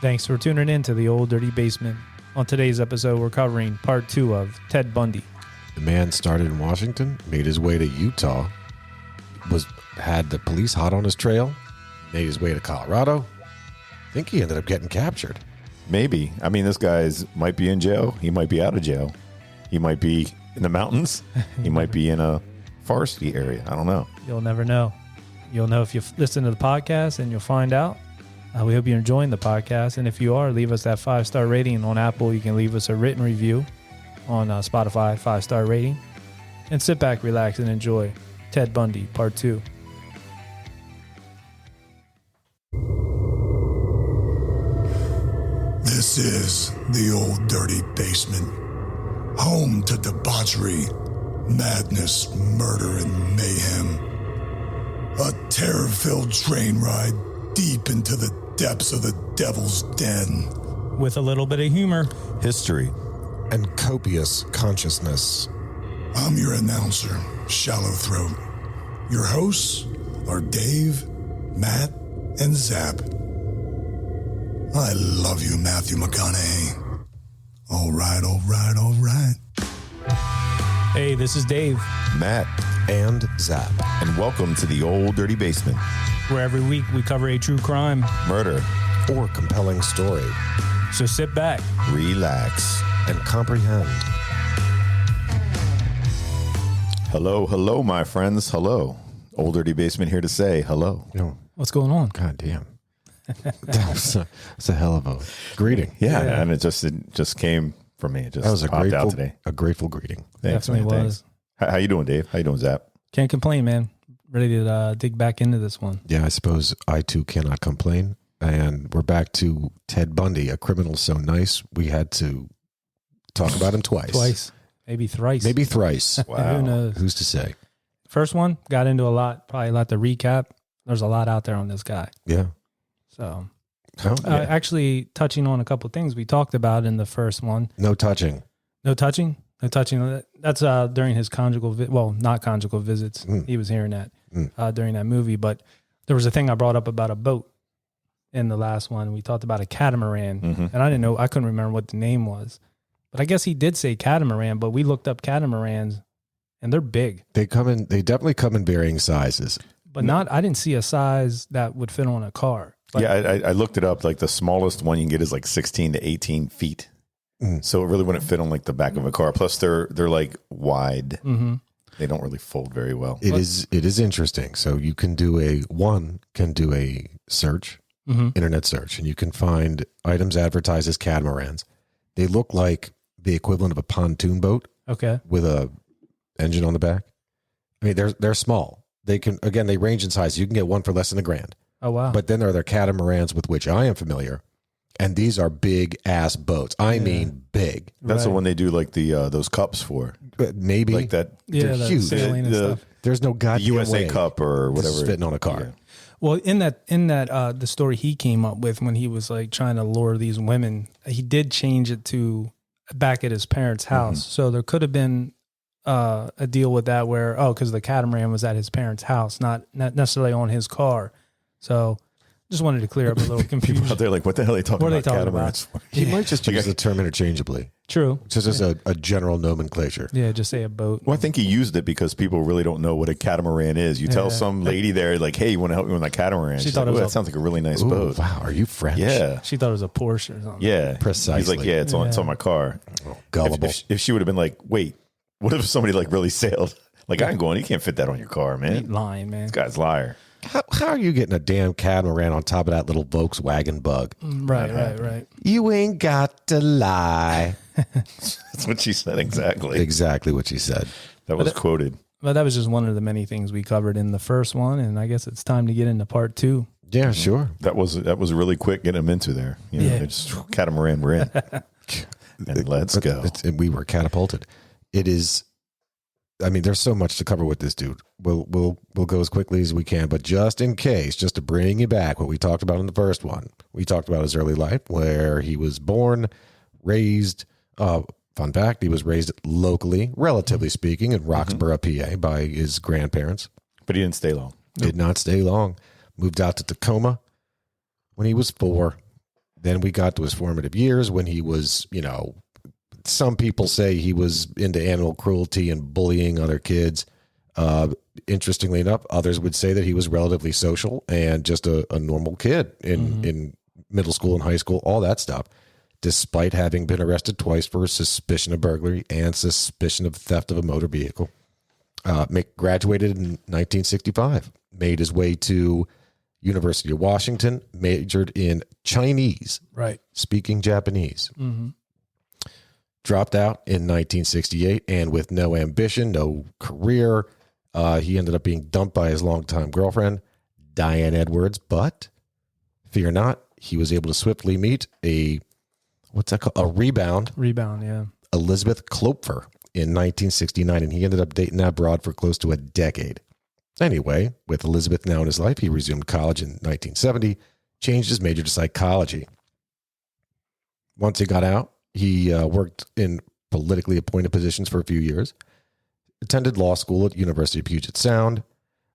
Thanks for tuning in to the Old Dirty Basement. On today's episode, we're covering part 2 of Ted Bundy. The man started in Washington, made his way to Utah, had the police hot on his trail, made his way to Colorado. I think he ended up getting captured. Maybe. I mean, this guy's might be in jail. He might be out of jail. He might be in the mountains. He might be in a foresty area. I don't know. You'll never know. You'll know if you listen to the podcast, and you'll find out. We hope you're enjoying the podcast. And if you are, leave us that 5-star rating on Apple. You can leave us a written review on Spotify, 5-star rating. And sit back, relax, and enjoy Ted Bundy, part 2. This is the Old Dirty Basement, home to debauchery, madness, murder, and mayhem. A terror-filled train ride deep into the depths of the devil's den. With a little bit of humor, History. And copious consciousness. I'm your announcer, Shallow Throat. Your hosts are Dave, Matt, and Zap. I love you, Matthew McConaughey. All right, all right, all right. hey, this is Dave, Matt. And Zap. And welcome to the Old Dirty Basement. where every week we cover a true crime. Murder. Or compelling story. So sit back. Relax. And comprehend. Hello, hello, my friends. Hello. Old Dirty Basement here to say hello. You know, What's going on? God damn. That's a hell of a greeting. Yeah, and it just came from me. It just That was popped out today. a grateful greeting. Thanks, Definitely man. was. Thanks. How you doing, Dave? How you doing, Zap? Can't complain, man. Ready to dig back into this one. Yeah, I suppose I too cannot complain. And we're back to Ted Bundy, a criminal so nice we had to talk about him twice. Maybe thrice. Maybe thrice. Wow. Who knows? Who's to say? First one, got into probably a lot to recap. There's a lot out there on this guy. Yeah. So, Oh, yeah. actually touching on a couple of things we talked about in the first one. No touching. No touching. That's during his not conjugal visits. He was hearing that during that movie. But there was a thing I brought up about a boat in the last one. We talked about a catamaran, and I didn't know. I couldn't remember what the name was. But I guess he did say catamaran. But we looked up catamarans, and they're big. They definitely come in varying sizes. But I didn't see a size that would fit on a car. Like, yeah, I looked it up. Like the smallest one you can get is like 16 to 18 feet. So it really wouldn't fit on like the back of a car. Plus they're like wide. Mm-hmm. They don't really fold very well. It is interesting. So you can do a search, internet search, and you can find items advertised as catamarans. They look like the equivalent of a pontoon boat. Okay. With a engine on the back. I mean, they're small. They range in size. You can get one for less than $1,000. Oh, wow. But then there are catamarans with which I am familiar, and these are big ass boats. I mean, big. That's the one they do like the those cups for. Maybe Like that. Yeah, they're huge. sailing and stuff. There's no goddamn USA way Cup or this whatever. is fitting on a car. Yeah. Well, in that the story he came up with when he was like trying to lure these women, he did change it to back at his parents' house. So there could have been a deal with that where because the catamaran was at his parents' house, not necessarily on his car. So just wanted to clear up a little confusion. People out there like, what the hell are they talking What are about? they talking Catamarans about? for? He might just use the term interchangeably, True. just as a general nomenclature. Yeah, just say a boat. Well, I think he used it because people really don't know what a catamaran is. You tell some lady there, like, hey, you want to help me with my catamaran? She's thought like, it was that sounds like a really nice Ooh, boat. wow, are you French? Yeah. She thought it was a Porsche or something. Yeah. Precisely. He's like, yeah, it's on my car. Oh, gullible. If she would have been like, wait, what if somebody like really sailed? Like, I'm going, you can't fit that on your car, man. Lying, man. This guy's a liar. How are you getting a damn catamaran on top of that little Volkswagen Bug? Right. You ain't got to lie. That's what she said exactly. Exactly what she said. That was quoted. But that was just one of the many things we covered in the first one, and I guess it's time to get into part 2. Yeah, sure. That was really quick getting him into there. You know, Yeah. just catamaran, we're in. And let's go. We were catapulted. It is. I mean, there's so much to cover with this dude. We'll go as quickly as we can, but just in case, just to bring you back, what we talked about in the first one, we talked about his early life, where he was born, raised. Fun fact: he was raised locally, relatively speaking, in Roxborough, PA, by his grandparents. But he didn't stay long. Did not stay long. Moved out to Tacoma when he was 4. Then we got to his formative years when he was, some people say he was into animal cruelty and bullying other kids. Interestingly enough, others would say that he was relatively social and just a normal kid in middle school and high school, all that stuff, despite having been arrested twice for suspicion of burglary and suspicion of theft of a motor vehicle. Graduated in 1965, made his way to University of Washington, majored in Chinese, Right. speaking Japanese. Mm-hmm. Dropped out in 1968, and with no ambition, no career, he ended up being dumped by his longtime girlfriend, Diane Edwards. But fear not, he was able to swiftly meet a rebound, Yeah. Elizabeth Klopfer, in 1969, and he ended up dating that broad for close to a decade. Anyway, with Elizabeth now in his life, he resumed college in 1970, changed his major to psychology. Once he got out, he worked in politically appointed positions for a few years, attended law school at University of Puget Sound.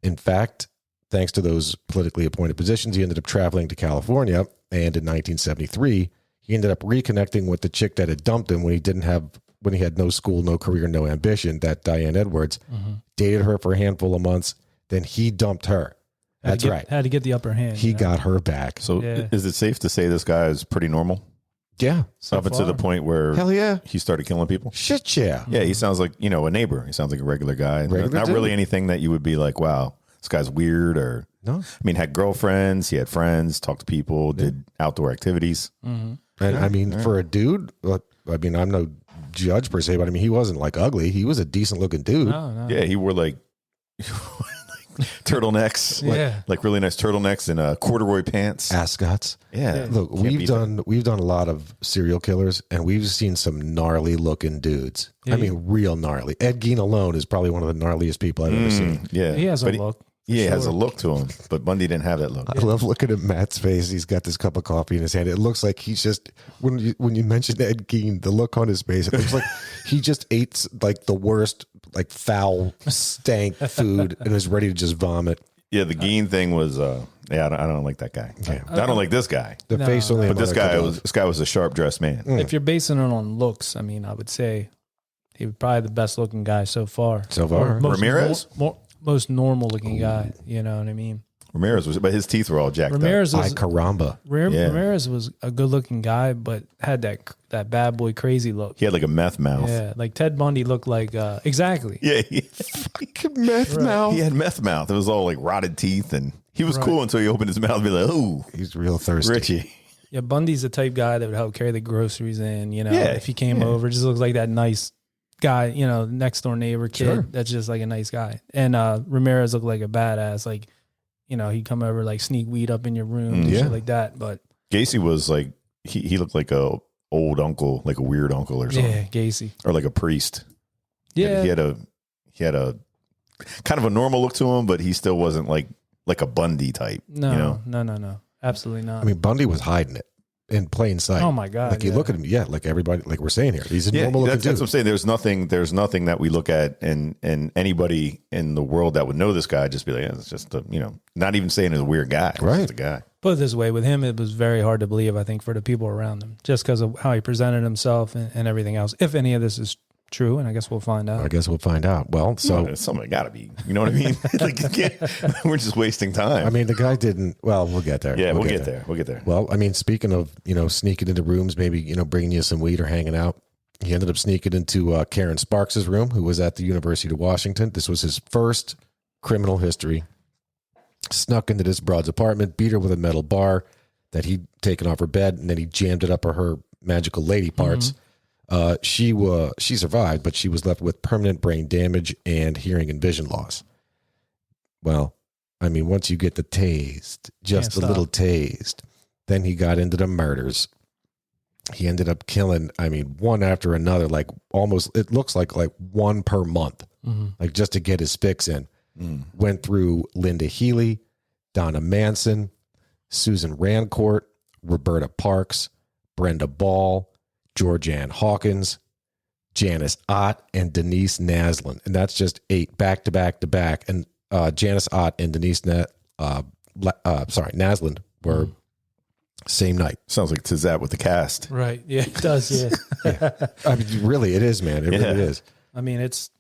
In fact, thanks to those politically appointed positions, he ended up traveling to California, and in 1973, he ended up reconnecting with the chick that had dumped him when he had no school, no career, no ambition, that Diane Edwards. Dated her for a handful of months, then he dumped her. That's right. Had to get the upper hand. He got her back. So is it safe to say this guy is pretty normal? Yeah. Up to the point where Hell yeah. he started killing people? Shit, yeah. Yeah, he sounds like, a neighbor. He sounds like a regular guy. Regular Not dude. really anything that you would be like, wow, this guy's weird or... No. I mean, had girlfriends, he had friends, talked to people, did outdoor activities. Mm-hmm. And I mean, for a dude, I'm no judge per se, but I mean, he wasn't like ugly. He was a decent looking dude. No. Yeah, he wore like turtlenecks, like really nice turtlenecks and corduroy pants. Ascots. Yeah. Look, we've done a lot of serial killers, and we've seen some gnarly looking dudes. Yeah, I mean, real gnarly. Ed Gein alone is probably one of the gnarliest people I've ever seen. Yeah. He has a look. He has a look to him, but Bundy didn't have that look. I love looking at Matt's face. He's got this cup of coffee in his hand. It looks like he's just, when you mentioned Ed Gein, the look on his face, it looks like he just ate like the worst, like foul, stank food and is ready to just vomit. Yeah, the Gein thing was, I don't like that guy. Yeah. I don't like this guy. The face only. But this guy was a sharp dressed man. If you're basing it on looks, I mean, I would say he was probably the best looking guy so far. Ramirez? Most normal looking guy, you know what I mean? Ramirez was, but his teeth were all jacked Ramirez up. was, caramba. Ramirez was a good looking guy, but had that bad boy crazy look. He had like a meth mouth. Yeah, like Ted Bundy looked like, exactly. Yeah. Fucking meth mouth. He had meth mouth. It was all like rotted teeth, and he was cool until he opened his mouth and be like, oh. He's real thirsty. Richie. Yeah, Bundy's the type guy that would help carry the groceries in, if he came over. Just looks like that nice guy, next door neighbor kid that's just like a nice guy. And Ramirez looked like a badass, like, he'd come over, like sneak weed up in your room and shit like that. But Gacy was like, he looked like a old uncle, like a weird uncle or something. Yeah, Gacy. Or like a priest. Yeah. He had a kind of a normal look to him, but he still wasn't like a Bundy type. No. Absolutely not. I mean, Bundy was hiding it in plain sight. Oh my God. Like you look at him, like everybody, like we're saying here, he's a normal looking dude. That's what I'm saying. There's nothing that we look at and anybody in the world that would know this guy just be like, it's just not even saying he's a weird guy. It's right. just a guy. Put it this way, with him, it was very hard to believe, I think, for the people around him, just because of how he presented himself and everything else. If any of this is true, and I guess we'll find out. Well, so it's something got to be, you know what I mean? Like, we're just wasting time. I mean, the guy didn't. Well, we'll get there. Yeah, we'll get there. We'll get there. Well, I mean, speaking of sneaking into rooms, maybe bringing you some weed or hanging out, he ended up sneaking into Karen Sparks's room, who was at the University of Washington. This was his first criminal history. Snuck into this broad's apartment, beat her with a metal bar that he'd taken off her bed, and then he jammed it up her magical lady parts. She survived, but she was left with permanent brain damage and hearing and vision loss. Well, I mean, once you get the taste, just a little taste, then he got into the murders. He ended up killing, one after another, like almost, it looks like one per month, like just to get his fix in. Went through Linda Healy, Donna Manson, Susan Rancourt, Roberta Parks, Brenda Ball, Georgianne Hawkins, Janice Ott, and Denise Naslund. And that's just 8 back to back to back. And Janice Ott and Denise Naslund were Same night. Sounds like Tizat with the cast. Right. Yeah, it does. Yeah. I mean, really, it is, man. It really is. I mean, it's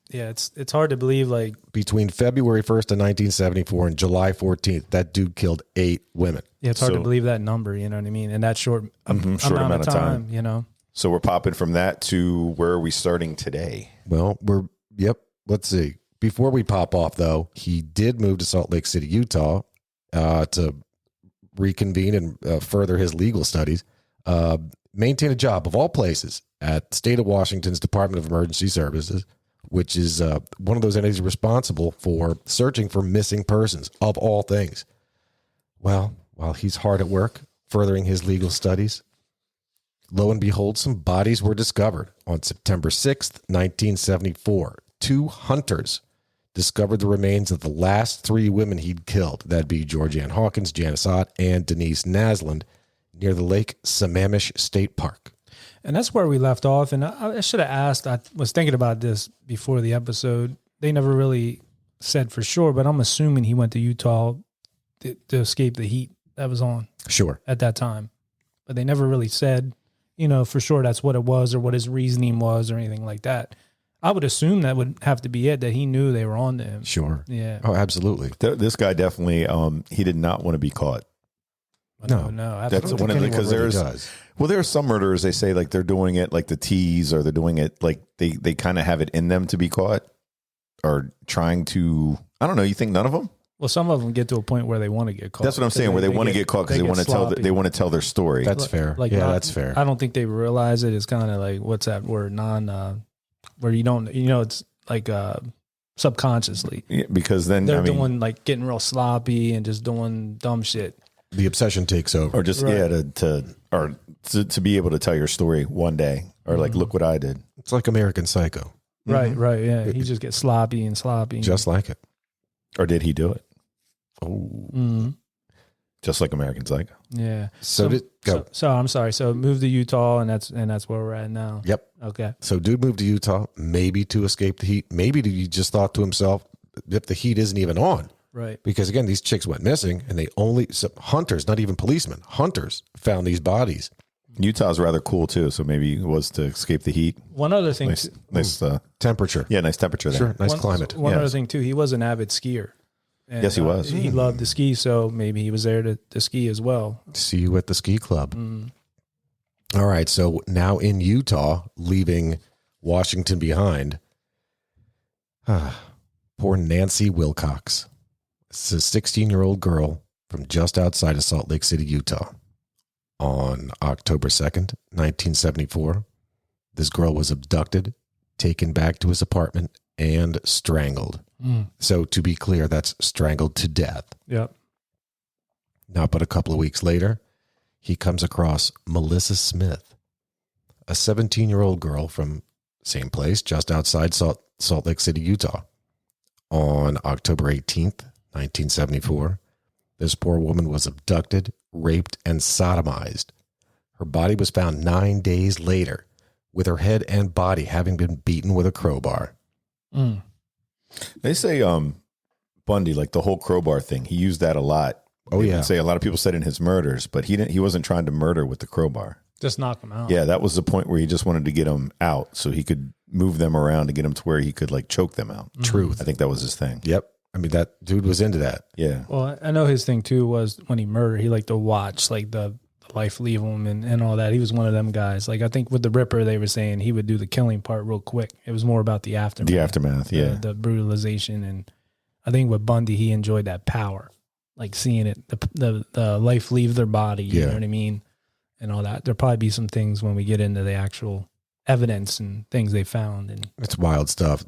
hard to believe. Like Between February 1st of 1974 and July 14th, that dude killed 8 women. Yeah, it's hard to believe that number. You know what I mean? In that short, short amount of time. You know. So we're popping from that to where are we starting today? Well, let's see. Before we pop off, though, he did move to Salt Lake City, Utah, to reconvene and further his legal studies, maintain a job of all places at the state of Washington's Department of Emergency Services, which is one of those entities responsible for searching for missing persons of all things. Well, while he's hard at work furthering his legal studies, lo and behold, some bodies were discovered on September 6th, 1974. 2 hunters discovered the remains of the last 3 women he'd killed. That'd be Georgianne Hawkins, Janice Ott, and Denise Naslund near the Lake Sammamish State Park. And that's where we left off. And I should have asked, I was thinking about this before the episode. They never really said for sure, but I'm assuming he went to Utah to escape the heat that was on. Sure. At that time. But they never really said, for sure that's what it was or what his reasoning was or anything like that. I would assume that would have to be it, that he knew they were on to him. Sure. Yeah. Oh, absolutely. This guy definitely, he did not want to be caught. No, that's one of the, because there's some murderers, they say like they're doing it like the tease, or they're doing it like they kind of have it in them to be caught, or trying to, I don't know. You think none of them? Well, some of them get to a point where they want to get caught. That's what I'm saying, where they want to get caught because they want to tell tell their story. That's fair. That's fair. I don't think they realize it. It's kind of like, what's that word? Where you don't, it's like subconsciously. Yeah, because then they're doing like getting real sloppy and just doing dumb shit. The obsession takes over. Or just, to be able to tell your story one day, or like, look what I did. It's like American Psycho. Right, yeah. He just gets sloppy and sloppy. Just like it. Or did he do it? Oh. Just like American Psycho. Yeah. So I'm sorry. So moved to Utah, and that's where we're at now. Yep. Okay. So dude moved to Utah, maybe to escape the heat. Maybe he just thought to himself, if the heat isn't even on. Right. Because again, these chicks went missing, and hunters, not even policemen, hunters found these bodies. Utah's rather cool too, so maybe it was to escape the heat. One other thing, nice temperature. Yeah, nice temperature there. Sure, nice climate. One other thing too, he was an avid skier. And, yes, he was. He loved to ski, so maybe he was there to ski as well. See you at the ski club. All right, so now in Utah, leaving Washington behind. Poor Nancy Wilcox. It's a 16-year-old girl from just outside of Salt Lake City, Utah. On October 2nd, 1974, this girl was abducted, taken back to his apartment, and strangled. So to be clear, that's strangled to death. Yep. Not but a couple of weeks later, he comes across Melissa Smith, a 17-year-old girl from same place, just outside Salt Lake City, Utah. On October 18th, 1974, this poor woman was abducted, raped, and sodomized. Her body was found 9 days later, with her head and body having been beaten with a crowbar. They say Bundy, like the whole crowbar thing, he used that a lot. Oh, yeah. Say a lot of people said in his murders, but he wasn't trying to murder with the crowbar. Just knock them out. Yeah, that was the point where he just wanted to get them out so he could move them around to get them to where he could like choke them out. Truth. I think that was his thing. Yep. I mean, that dude was into that. Yeah. Well, I know his thing too was when he murdered, he liked to watch like the life leave him and all that. He was one of them guys. Like I think with the Ripper, they were saying he would do the killing part real quick. It was more about the aftermath. The aftermath, yeah. The brutalization. And I think with Bundy, he enjoyed that power, like seeing it, the life leave their body. You know what I mean? And all that. There'll probably be some things when we get into the actual evidence and things they found. And it's wild stuff.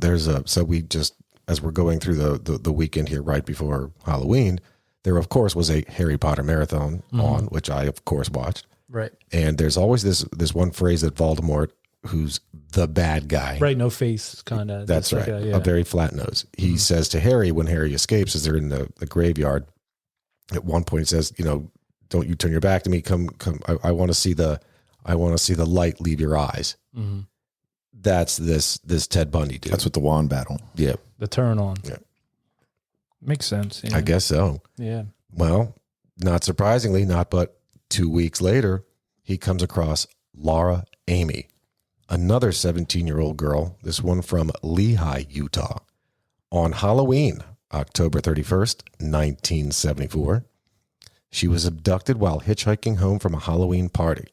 So we just, as we're going through the weekend here right before Halloween, there, of course, was a Harry Potter marathon on, which I, of course, watched. Right. And there's always this one phrase that Voldemort, who's the bad guy. Right, no face, kind of. That's right. Like a very flat nose. He says to Harry when Harry escapes, as they're in the graveyard, at one point he says, don't you turn your back to me. Come. I want to see the light leave your eyes. Mm-hmm. That's this Ted Bundy dude. That's what the wand battle. Yeah. The turn on. Yeah. Makes sense. Yeah. I guess so. Yeah. Well, not surprisingly, not but 2 weeks later, he comes across Laura Amy, another 17-year-old girl, this one from Lehi, Utah. On Halloween, October 31st, 1974, she was abducted while hitchhiking home from a Halloween party.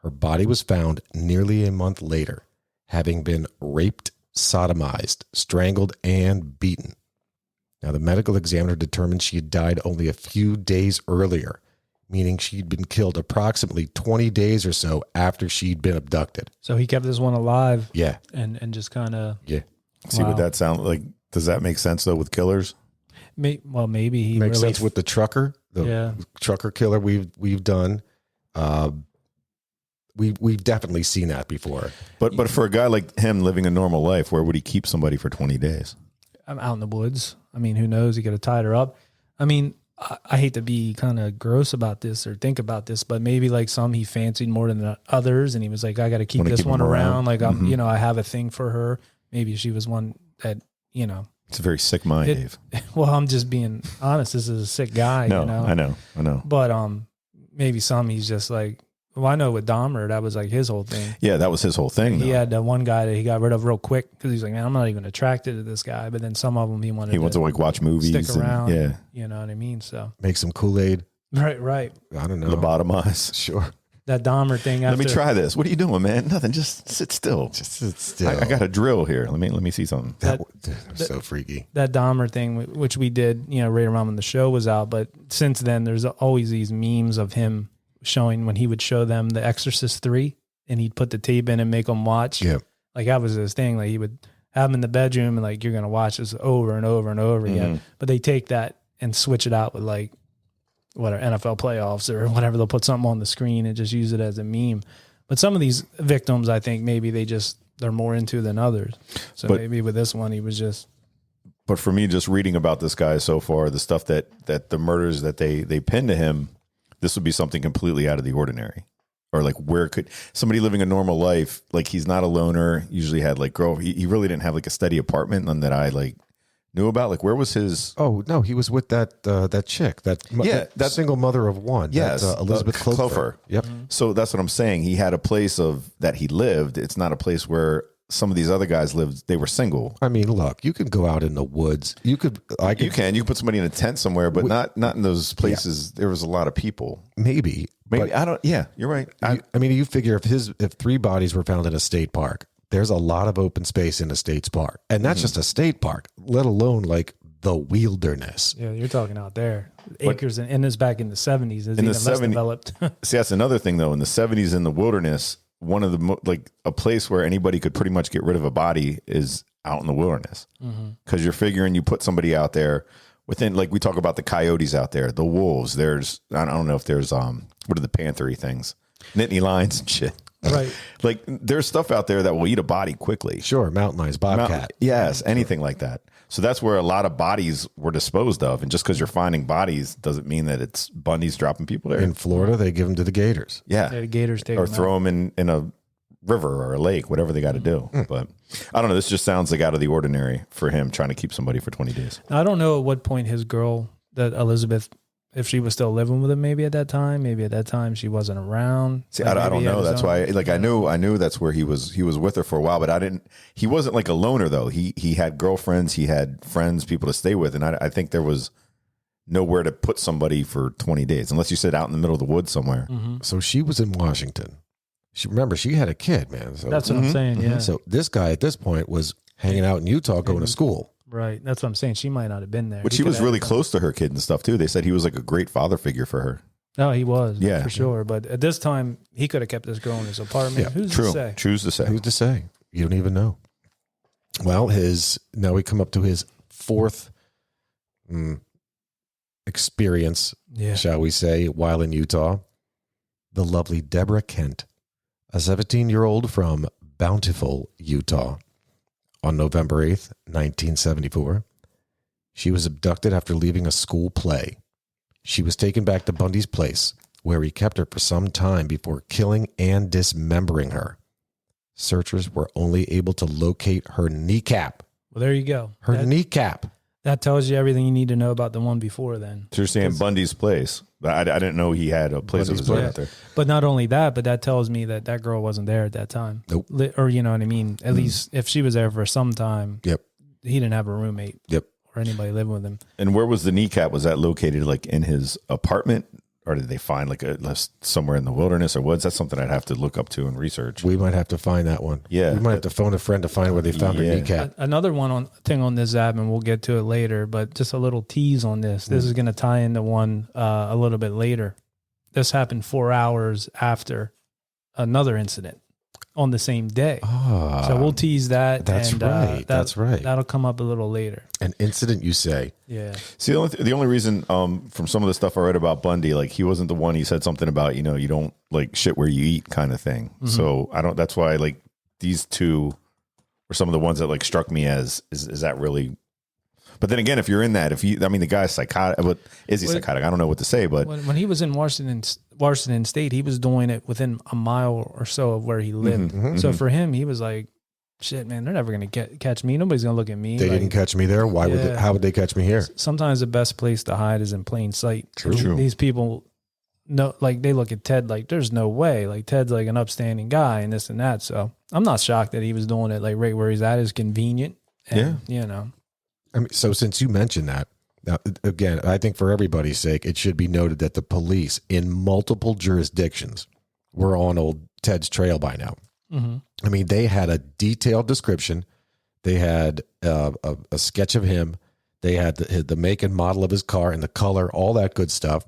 Her body was found nearly a month later, having been raped, sodomized, strangled, and beaten. Now, the medical examiner determined she had died only a few days earlier, meaning she'd been killed approximately 20 days or so after she'd been abducted. So he kept this one alive. Yeah. And just kind of. Yeah. See what that sounds like? Does that make sense, though, with killers? Well, maybe he makes really sense with the trucker, trucker killer we've done. We've definitely seen that before. But for a guy like him living a normal life, where would he keep somebody for 20 days? I'm out in the woods. I mean, who knows? He could have tied her up. I mean, I hate to be kind of gross about this or think about this, but maybe like some he fancied more than the others, and he was like, I got to keep this one around. Like I'm, I have a thing for her. Maybe she was one that, It's a very sick mind, Dave. Well, I'm just being honest. This is a sick guy. No, I know. But maybe some he's just like. Well, I know with Dahmer, that was like his whole thing. Yeah, that was his whole thing. He had that one guy that he got rid of real quick because he's like, man, I'm not even attracted to this guy. But then some of them he wanted to like watch movies, stick around. Yeah, you know what I mean. So make some Kool-Aid. Right. I don't know. Lobotomize. Sure. That Dahmer thing. Let me try this. What are you doing, man? Nothing. Just sit still. I got a drill here. Let me see something. That so freaky. That Dahmer thing, which we did, right around when the show was out. But since then, there's always these memes of him showing when he would show them The Exorcist 3 and he'd put the tape in and make them watch. Yeah. Like that was his thing. Like he would have them in the bedroom and like, you're going to watch this over and over and over again. But they take that and switch it out with like whatever NFL playoffs or whatever. They'll put something on the screen and just use it as a meme. But some of these victims, I think maybe they're more into than others. So maybe with this one, he was just. But for me, just reading about this guy so far, the stuff that the murders that they pinned to him, this would be something completely out of the ordinary. Or like where could somebody living a normal life, like he's not a loner, usually had like he really didn't have like a steady apartment, none that I like knew about. Like where was his? Oh no, he was with that chick, that single mother of one. Yes, Elizabeth Clover. Yep. So that's what I'm saying. He had a place that he lived. It's not a place where some of these other guys lived. They were single. I mean, look, you can go out in the woods. You could put somebody in a tent somewhere, but not in those places. Yeah. There was a lot of people. Maybe I don't. Yeah, you're right. I mean, you figure if 3 bodies were found in a state park, there's a lot of open space in a state park, and that's just a state park, let alone like the wilderness. Yeah, you're talking out there, acres, and this back in the 70s. In the 70s, developed. See, that's another thing though. In the 70s, in the wilderness. One of the a place where anybody could pretty much get rid of a body is out in the wilderness, because you're figuring you put somebody out there within, like we talk about the coyotes out there, the wolves. There's I don't know if there's what are the panthery things, nittany lions and shit. Right. Like there's stuff out there that will eat a body quickly. Sure, mountain lions, bobcat. Yes, anything like that. So that's where a lot of bodies were disposed of. And just because you're finding bodies doesn't mean that it's Bundy's dropping people there. In Florida, they give them to the gators. Yeah. The gators take or them throw out. them in a river or a lake, whatever they got to do. But I don't know. This just sounds like out of the ordinary for him trying to keep somebody for 20 days. Now, I don't know at what point his girl, that Elizabeth, if she was still living with him, maybe at that time she wasn't around. See, I don't know. That's why, like, I knew that's where he was with her for a while, but he wasn't like a loner though. He had girlfriends, he had friends, people to stay with. And I think there was nowhere to put somebody for 20 days, unless you said out in the middle of the woods somewhere. So she was in Washington. She had a kid, man. So that's what I'm saying. Yeah. So this guy at this point was hanging out in Utah, going to school. Right. That's what I'm saying. She might not have been there. But she was really close to her kid and stuff too. They said he was like a great father figure for her. No, he was. Yeah. For sure. But at this time, he could have kept this girl in his apartment. Yeah, Who's true. to say? Choose to say. Who's to say? You don't even know. Well, now we come up to his 4th experience, shall we say, while in Utah. The lovely Deborah Kent, a 17-year-old from Bountiful, Utah. On November 8th, 1974, she was abducted after leaving a school play. She was taken back to Bundy's place, where he kept her for some time before killing and dismembering her. Searchers were only able to locate her kneecap. Well, there you go. Her kneecap. That tells you everything you need to know about the one before then. So you're saying Bundy's place. I didn't know he had a place of his own out there. But not only that, but that tells me that that girl wasn't there at that time. Nope. Or you know what I mean? At least if she was there for some time, Yep. he didn't have a roommate. Yep. Or anybody living with him. And where was the kneecap? Was that located like in his apartment? Or did they find like somewhere in the wilderness or woods? That's something I'd have to look up to and research. We might have to find that one. Yeah. We might have to phone a friend to find where they found her kneecap. Another thing on this, Zab, and we'll get to it later, but just a little tease on this. This is going to tie into one a little bit later. This happened 4 hours after another incident on the same day. So we'll tease that. That's right. That's right. That'll come up a little later. An incident, you say? Yeah. See, the only reason from some of the stuff I read about Bundy, like he wasn't the one. He said something about, you know, you don't like shit where you eat kind of thing. So that's why like these two were some of the ones that like struck me as, is that really? But then again, if you're in that, the guy's psychotic, but is he psychotic? I don't know what to say, but when he was in Washington State, he was doing it within a mile or so of where he lived. So for him, he was like, shit, man, they're never going to catch me. Nobody's going to look at me. They didn't catch me there. Why would how would they catch me here? Sometimes the best place to hide is in plain sight. True. These people know, like they look at Ted like there's no way. Like Ted's like an upstanding guy and this and that. So I'm not shocked that he was doing it like right where he's at is convenient. And, you know. I mean, so since you mentioned that, now, again, I think for everybody's sake, it should be noted that the police in multiple jurisdictions were on old Ted's trail by now. I mean, they had a detailed description. They had a sketch of him. They had the make and model of his car and the color, all that good stuff.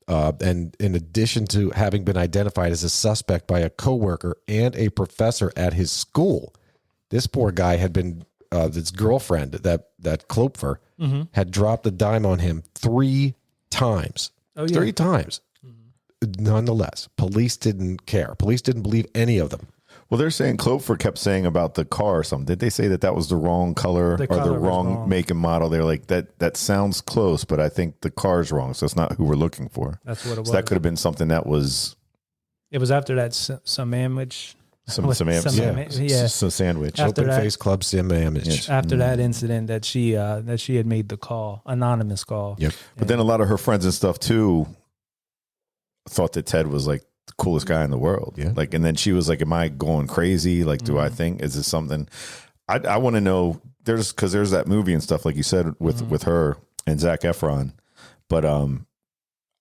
And in addition to having been identified as a suspect by a coworker and a professor at his school, this poor guy had been this girlfriend that Klopfer had dropped a dime on him 3 times. 3 times. Nonetheless, police didn't care. Police didn't believe any of them. well, they're saying Klopfer kept saying about the car or something. Did they say that was the wrong color or the wrong make and model? They're like, that sounds close, but I think the car's wrong. So it's not who we're looking for. That's what it was. So that could have been something that was. It was after that sandwich. Some sandwich. Open Face Club sandwich. Yes. After that incident that she had made the call, anonymous call. Yep. But then a lot of her friends and stuff too thought that Ted was like the coolest guy in the world. Yeah. Like, and then she was like, "Am I going crazy? Like, do I think is this something?" I want to know. Because there's that movie and stuff like you said with her and Zac Efron, but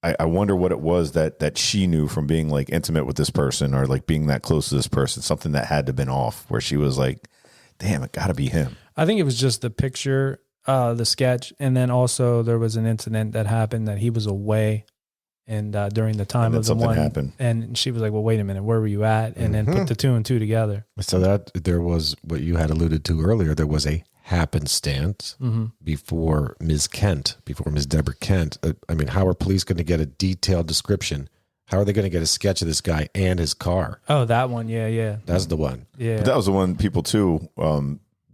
I wonder what it was that she knew from being like intimate with this person or like being that close to this person, something that had to have been off where she was like, damn, it got to be him. I think it was just the picture, the sketch. And then also there was an incident that happened that he was away and during the time of the one happened. And she was like, well, wait a minute, where were you at? And then put the 2 and 2 together. So that there was what you had alluded to earlier. There was a happenstance before Ms. Deborah Kent. I mean, how are police going to get a detailed description? How are they going to get a sketch of this guy and his car? Oh, that one. Yeah. That's the one. Yeah. But that was the one people too,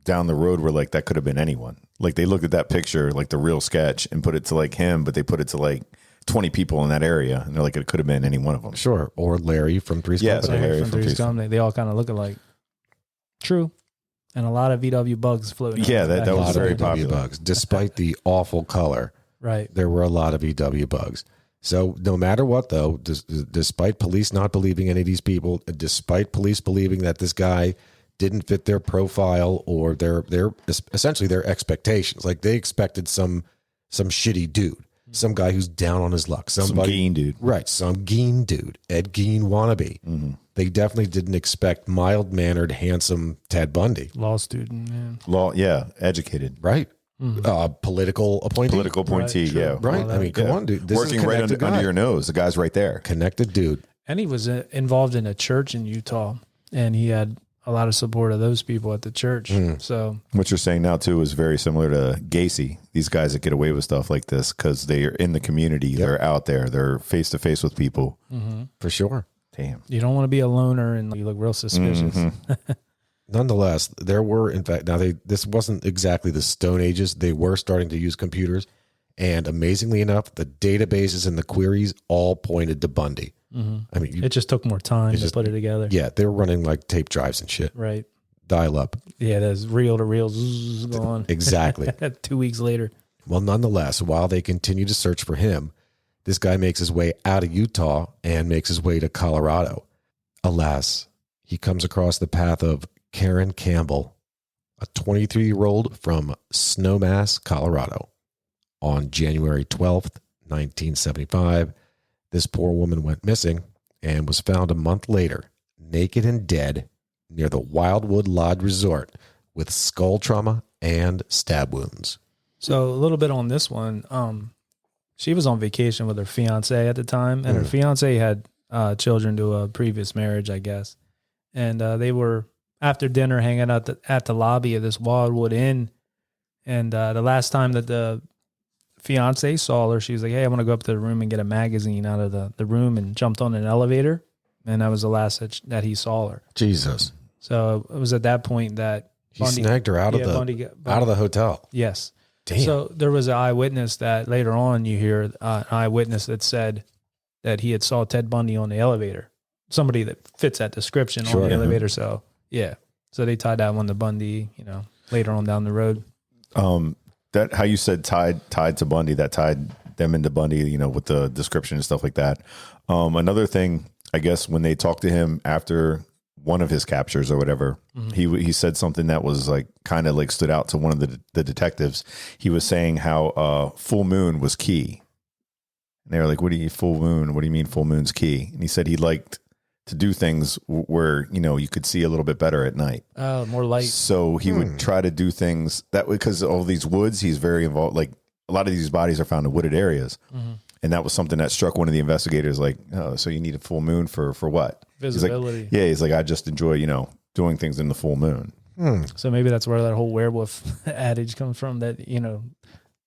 down the road were like, that could have been anyone. Like they looked at that picture, like the real sketch and put it to like him, but they put it to like 20 people in that area. And they're like, it could have been any one of them. Sure. Or Larry from Three's Company. Larry from Three's Company. They all kind of look alike. True. And a lot of VW bugs floating. Yeah, that was very VW popular. bugs. Despite the awful color, right? There were a lot of VW bugs. So no matter what, though, despite police not believing any of these people, despite police believing that this guy didn't fit their profile or their essentially their expectations, like they expected some shitty dude, some guy who's down on his luck, some Gein dude, right? Some Gein dude, Ed Gein wannabe. They definitely didn't expect mild-mannered, handsome Ted Bundy. Law student, yeah. Educated. Right. Political appointee. Right, yeah. Right. I mean, come on, dude. This working right under your nose. The guy's right there. Connected dude. And he was involved in a church in Utah, and he had a lot of support of those people at the church. So what you're saying now, too, is very similar to Gacy. These guys that get away with stuff like this because they are in the community. Yep. They're out there. They're face-to-face with people. For sure. Damn. You don't want to be a loner and you look real suspicious. Nonetheless, there were, in fact, now this wasn't exactly the Stone Ages. They were starting to use computers. And amazingly enough, the databases and the queries all pointed to Bundy. I mean, it just took more time to put it together. Yeah, they were running like tape drives and shit. Right. Dial up. Yeah, there's reel to reel going. Exactly. 2 weeks later. Well, nonetheless, while they continued to search for him, This guy makes his way out of Utah and makes his way to Colorado. Alas, he comes across the path of Karen Campbell, a 23-year-old from Snowmass, Colorado. On January 12th, 1975, this poor woman went missing and was found a month later, naked and dead, near the Wildwood Lodge Resort with skull trauma and stab wounds. So a little bit on this one. She was on vacation with her fiance at the time, and her fiance had children to a previous marriage, I guess. And they were, after dinner, hanging out at the lobby of this Wildwood Inn. And the last time that the fiance saw her, she was like, hey, I want to go up to the room and get a magazine out of the room, and jumped on an elevator. And that was the last that he saw her. Jesus. So it was at that point that he snagged her out of the hotel. Yes. Damn. So there was an eyewitness that later on you hear an eyewitness that said that he had saw Ted Bundy on the elevator. Somebody that fits that description on the elevator. So yeah. So they tied that one to Bundy, later on down the road. That how you said tied to Bundy, that tied them into Bundy, with the description and stuff like that. Another thing, I guess, when they talked to him after one of his captures or whatever, he said something that was like kind of like stood out to one of the detectives. He was saying how full moon was key. And they were like, what do you mean full moon's key? And he said he liked to do things where, you could see a little bit better at night. Oh, more light. So he would try to do things that way, because all these woods, he's very involved. Like a lot of these bodies are found in wooded areas. And that was something that struck one of the investigators, like, oh, so you need a full moon for what? Visibility. He's like, I just enjoy, doing things in the full moon. So maybe that's where that whole werewolf adage comes from, that,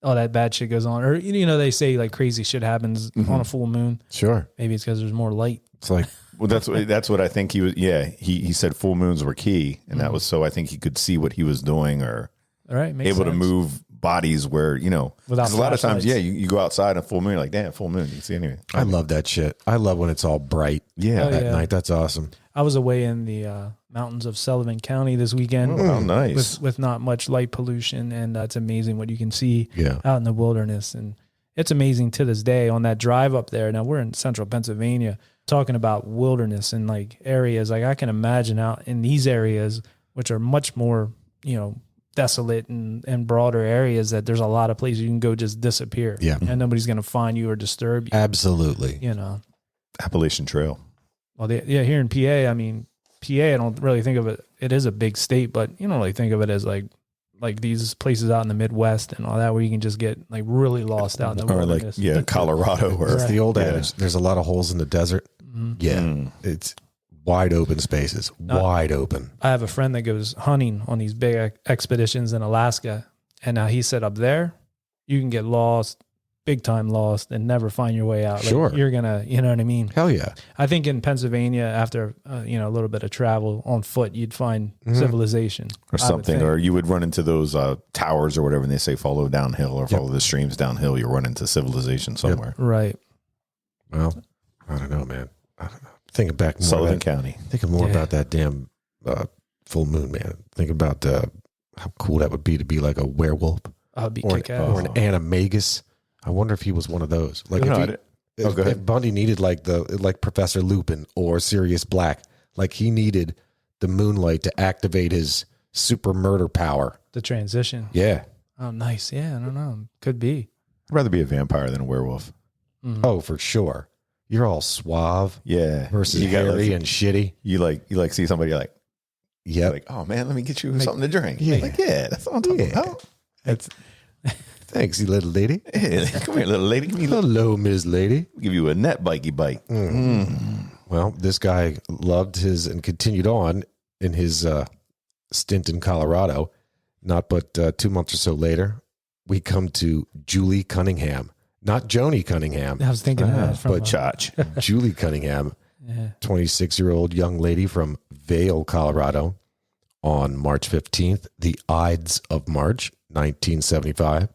all that bad shit goes on. Or, they say like crazy shit happens on a full moon. Sure. Maybe it's because there's more light. It's like, well, that's what I think he was. Yeah. He said full moons were key. And that was so I think he could see what he was doing, or all right, able to move bodies where, because a lot of times, you go outside on full moon, you're like, damn, full moon, you can see anything. I love that shit. I love when it's all bright at night. That's awesome. I was away in the mountains of Sullivan County this weekend. Oh, nice. With not much light pollution, and it's amazing what you can see out in the wilderness. And it's amazing to this day on that drive up there. Now, we're in central Pennsylvania, talking about wilderness and like areas. Like I can imagine out in these areas, which are much more, desolate and broader areas, that there's a lot of places you can go just disappear. Yeah. And nobody's going to find you or disturb you. Absolutely. Appalachian Trail. Well, here in PA, I don't really think of it. It is a big state, but you don't really think of it as like these places out in the Midwest and all that, where you can just get like really lost out in the wilderness. Like, Colorado. Or it's the old adage. There's a lot of holes in the desert. Yeah. It's wide open spaces, wide open. I have a friend that goes hunting on these big expeditions in Alaska. And now he said up there, you can get lost, big time lost, and never find your way out. Like, sure. You're going to, you know what I mean? Hell yeah. I think in Pennsylvania, after, a little bit of travel on foot, you'd find civilization. Or something. Or you would run into those towers or whatever, and they say follow downhill or follow the streams downhill. You'll run into civilization somewhere. Right. Well, I don't know, man. I don't know. Thinking back more Sullivan County. Thinking more about that damn full moon, man. Thinking about how cool that would be to be like a werewolf. I'd be or kick-ass. an animagus. I wonder if he was one of those. Like if Bundy needed like Professor Lupin or Sirius Black, like he needed the moonlight to activate his super murder power. The transition. Yeah. Oh, nice. Yeah, I don't know. Could be. I'd rather be a vampire than a werewolf. Oh, for sure. You're all suave. Yeah. Versus hairy and shitty. You like see somebody like, yeah, like, oh man, let me get you something to drink. Yeah. Like, that's what I'm talking about. Thanks, you little lady. Hey, come here, little lady. Hello, Ms. Lady. Give you a net bikey bite. Well, this guy loved his and continued on in his stint in Colorado. Not but 2 months or so later, we come to Julie Cunningham. Not Joni Cunningham. I was thinking that. But Julie Cunningham, 26-year-old young lady from Vail, Colorado. On March 15th, the Ides of March, 1975,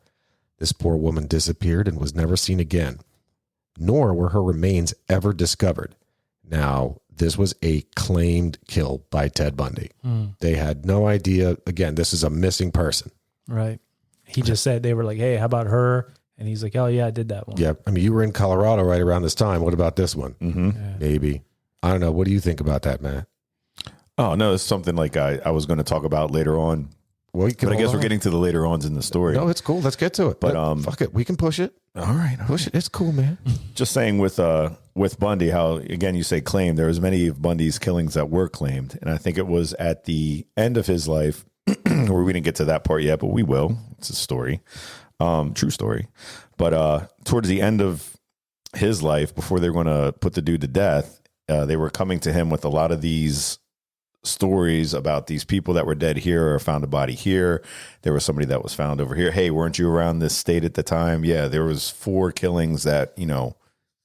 this poor woman disappeared and was never seen again, nor were her remains ever discovered. Now, this was a claimed kill by Ted Bundy. They had no idea. Again, this is a missing person. Right. He just said, they were like, hey, how about her And he's like, oh, yeah, I did that one. Yeah. I mean, you were in Colorado right around this time. What about this one? Mm-hmm. Yeah. Maybe. I don't know. What do you think about that, Matt? Oh, no, it's something like I was going to talk about later on. Well, But I guess we're getting to the later ons in the story. No, it's cool. Let's get to it. But, fuck it. We can push it. All right. Push it. It's cool, man. Just saying with Bundy, how, again, you say claimed. There was many of Bundy's killings that were claimed. And I think it was at the end of his life, where we didn't get to that part yet, but we will. It's a story. True story. But towards the end of his life, before they were going to put the dude to death, they were coming to him with a lot of these stories about these people that were dead here or found a body here. There was somebody that was found over here. Hey, weren't you around this state at the time? Yeah, there was 4 killings that,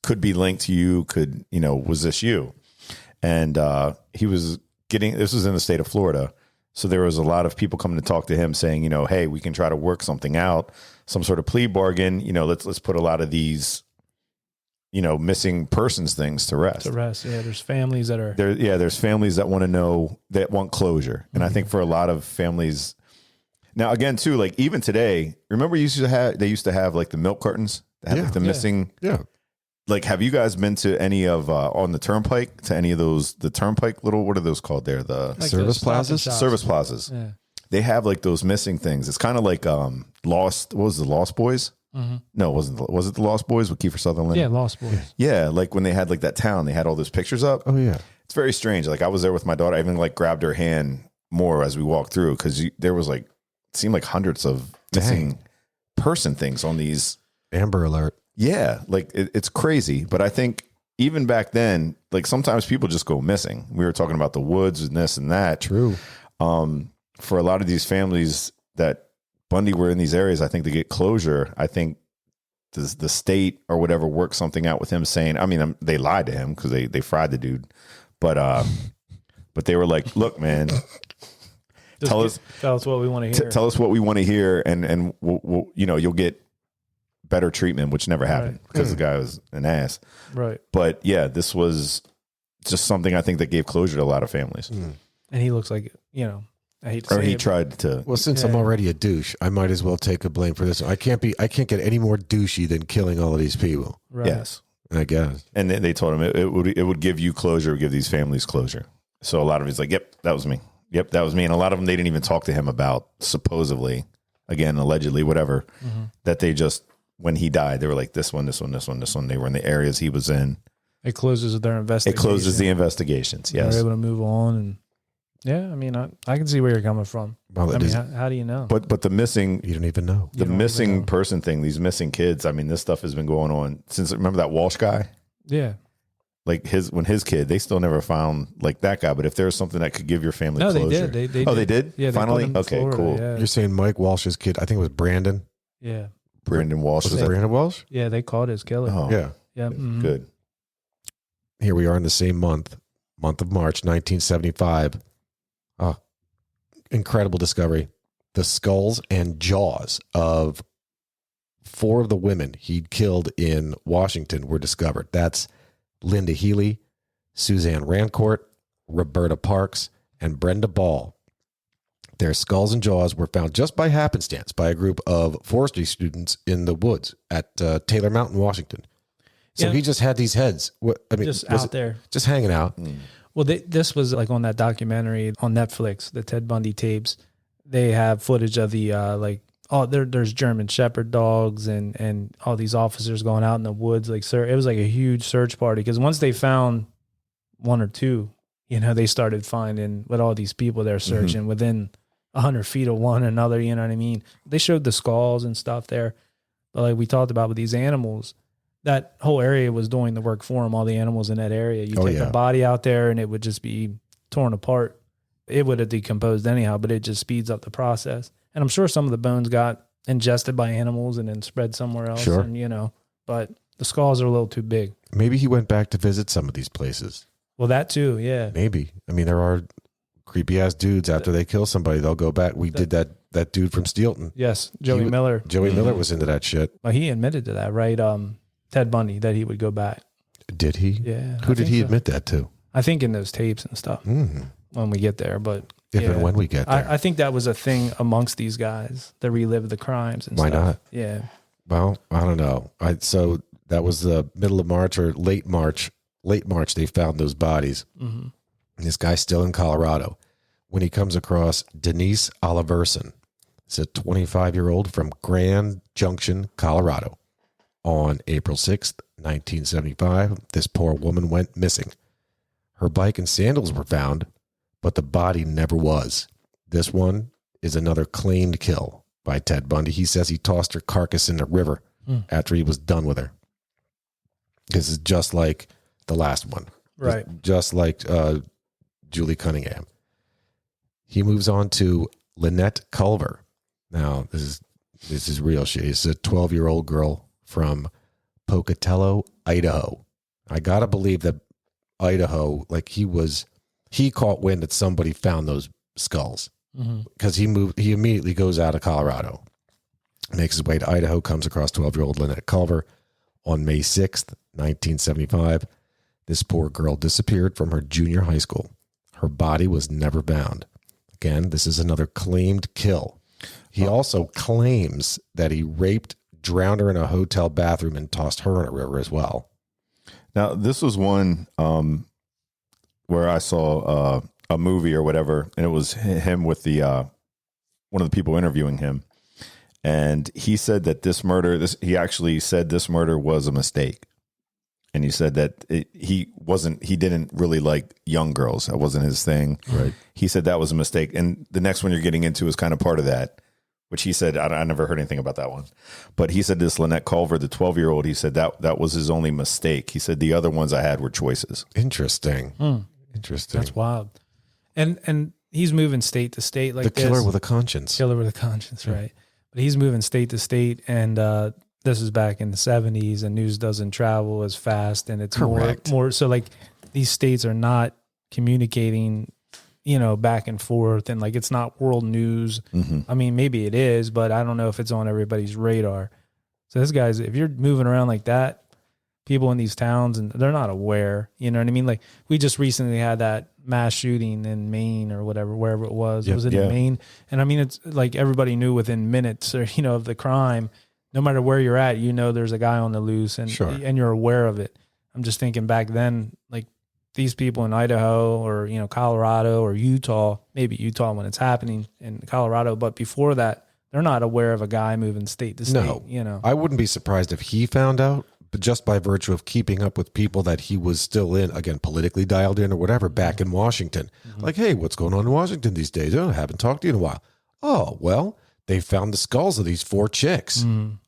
could be linked to you. Was this you? And he was this was in the state of Florida. So there was a lot of people coming to talk to him saying, hey, we can try to work something out, some sort of plea bargain. Let's put a lot of these, missing persons things to rest. Yeah. There's families that are there's families that want to know, that want closure. And I think for a lot of families now, again, too, like even today, remember they used to have like the milk cartons that had like the missing. Yeah. Like, have you guys been to any of on the turnpike, to any of those, the turnpike little, what are those called there? The like service the Stop and plazas? Shops. service plazas. Yeah. They have like those missing things. It's kind of like Lost. What was the Lost Boys? Mm-hmm. No, it wasn't. Was it the Lost Boys with Kiefer Sutherland? Yeah, Lost Boys. Yeah, like when they had like that town, they had all those pictures up. Oh, yeah. It's very strange. Like I was there with my daughter. I even like grabbed her hand more as we walked through because there was like, it seemed like hundreds of missing person things on these. Amber Alert. Yeah, like it's crazy. But I think even back then, like sometimes people just go missing. We were talking about the woods and this and that. True. For a lot of these families that Bundy were in these areas, I think to get closure, I think the state or whatever worked something out with him saying, I mean, they lied to him because they fried the dude. But they were like, look, man, tell us what we want to hear. Tell us what we want to hear. And we'll, you'll get better treatment, which never happened because the guy was an ass. Right. But yeah, this was just something I think that gave closure to a lot of families. And he looks like, I hate to say He it, tried to. Well, since I'm already a douche, I might as well take the blame for this. I can't get any more douchey than killing all of these people. right. Yes. I guess. And they told him it would give you closure, it would give these families closure. So a lot of it's like, yep, that was me. Yep, that was me. And a lot of them, they didn't even talk to him about, supposedly, again, allegedly, whatever, that they just, when he died, they were like, this one. They were in the areas he was in. It closes their investigation. It closes the investigations, yes. They're able to move on. And yeah, I mean, I can see where you're coming from. Well, I mean, how do you know? But the missing, you don't even know. the missing person thing, these missing kids, I mean, this stuff has been going on since, remember that Walsh guy? Yeah. Like his kid, they still never found like that guy. But if there's something that could give your family closure. They did. They did? Yeah. Finally? They put him in Okay, Florida, cool. Yeah. You're saying Mike Walsh's kid, I think it was Brandon. Yeah. Brandon Walsh Was was it that? Brandon Walsh? Yeah. They caught his killer. Oh, Yeah. Yeah. Mhm. Good. Here we are in the same month of March, 1975. Incredible discovery. The skulls and jaws of 4 of the women he'd killed in Washington were discovered. That's Linda Healy, Suzanne Rancourt, Roberta Parks, and Brenda Ball. Their skulls and jaws were found just by happenstance by a group of forestry students in the woods at Taylor Mountain, Washington. So Yeah. he just had these heads. Just out there. Just hanging out. Well, this was like on that documentary on Netflix, the Ted Bundy tapes. They have footage of the there's German Shepherd dogs and all these officers going out in the woods. Like, it was like a huge search party because once they found 1 or 2, they started finding with all these people they're searching within 100 feet of one another. You know what I mean? They showed the skulls and stuff there, but like we talked about with these animals. That whole area was doing the work for them, all the animals in that area. You take a body out there and it would just be torn apart. It would have decomposed anyhow, but it just speeds up the process. And I'm sure some of the bones got ingested by animals and then spread somewhere else. Sure. And, but the skulls are a little too big. Maybe he went back to visit some of these places. Well, that too, yeah. Maybe. I mean, there are creepy ass dudes after they kill somebody, they'll go back. We did that dude from Steelton. Yes, Joey Miller. Joey Miller was into that shit. Well, he admitted to that, right? Ted Bundy, that he would go back. Did he? Yeah. Who did he admit that to? I think in those tapes and stuff when we get there. But if and when we get there. I think that was a thing amongst these guys that relive the crimes and Why stuff. not? Yeah. Well, I don't know. So that was the middle of March or late March. Late March, they found those bodies. Mm-hmm. This guy's still in Colorado when he comes across Denise Oliverson. It's a 25-year-old from Grand Junction, Colorado. On April 6th, 1975, this poor woman went missing. Her bike and sandals were found, but the body never was. This one is another claimed kill by Ted Bundy. He says he tossed her carcass in the river after he was done with her. This is just like the last one. Right. Just like Julie Cunningham. He moves on to Lynette Culver. Now, this is real shit. It's a 12-year-old girl from Pocatello, Idaho. I got to believe that Idaho, like he caught wind that somebody found those skulls. Because he immediately goes out of Colorado, makes his way to Idaho, comes across 12-year-old Lynette Culver on May 6th, 1975. This poor girl disappeared from her junior high school. Her body was never found. Again, this is another claimed kill. He also claims that he raped, drowned her in a hotel bathroom, and tossed her in a river as well. Now, this was one where I saw a movie or whatever, and it was him with the one of the people interviewing him, and he said that he actually said this murder was a mistake, and he said that he didn't really like young girls. That wasn't his thing. Right. He said that was a mistake, and the next one you're getting into is kind of part of that, which he said I never heard anything about that one, but he said this Lynette Culver, the 12-year-old, he said that was his only mistake. He said the other ones I had were choices. Interesting. Interesting. That's wild. And he's moving state to state like the killer with a conscience. Killer with a conscience, right? But he's moving state to state, and this is back in the 70s, and news doesn't travel as fast, and it's more so like these states are not communicating, back and forth, and like it's not world news. I mean, maybe it is, but I don't know if it's on everybody's radar. So this guy's, if you're moving around like that, people in these towns, and they're not aware, you know what I mean? Like we just recently had that mass shooting in Maine or whatever, wherever it was. Was it in Maine? And I mean, it's like everybody knew within minutes or, of the crime, no matter where you're at, there's a guy on the loose and you're aware of it. I'm just thinking back then, like these people in Idaho or, Colorado or Utah, maybe Utah when it's happening in Colorado. But before that, they're not aware of a guy moving state to state, I wouldn't be surprised if he found out, but just by virtue of keeping up with people that he was still in, again, politically dialed in or whatever, back in Washington. Like, hey, what's going on in Washington these days? Oh, I haven't talked to you in a while. Oh, well, they found the skulls of these 4 chicks.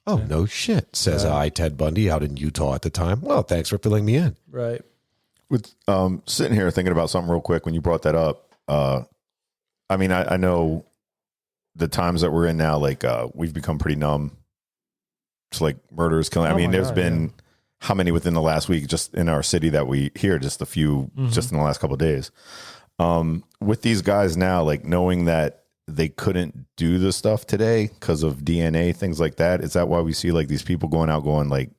Oh, no shit, says I, Ted Bundy, out in Utah at the time. Well, thanks for filling me in. Right. With sitting here thinking about something real quick when you brought that up, I mean, I know the times that we're in now, like we've become pretty numb. It's like murders, killing. I mean, there's been how many within the last week just in our city that we hear, just a few just in the last couple of days. With these guys now, like knowing that they couldn't do the stuff today because of DNA, things like that. Is that why we see like these people going like,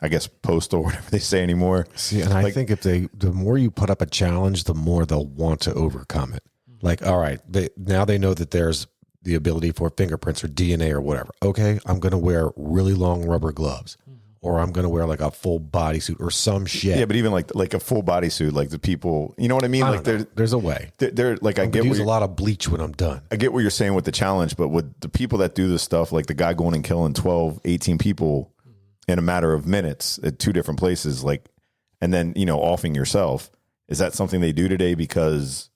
I guess, postal, whatever they say anymore? See, and I think the more you put up a challenge, the more they'll want to overcome it. Like, all right, now they know that there's the ability for fingerprints or DNA or whatever. Okay, I'm going to wear really long rubber gloves, or I'm going to wear like a full bodysuit or some shit. Yeah, but even like a full bodysuit, like the people, you know what I mean? Like there's a way. They're like, I get use a lot of bleach when I'm done. I get what you're saying with the challenge, but with the people that do this stuff, like the guy going and killing 12, 18 people in a matter of minutes at 2 different places, like, and then, offing yourself. Is that something they do today? Because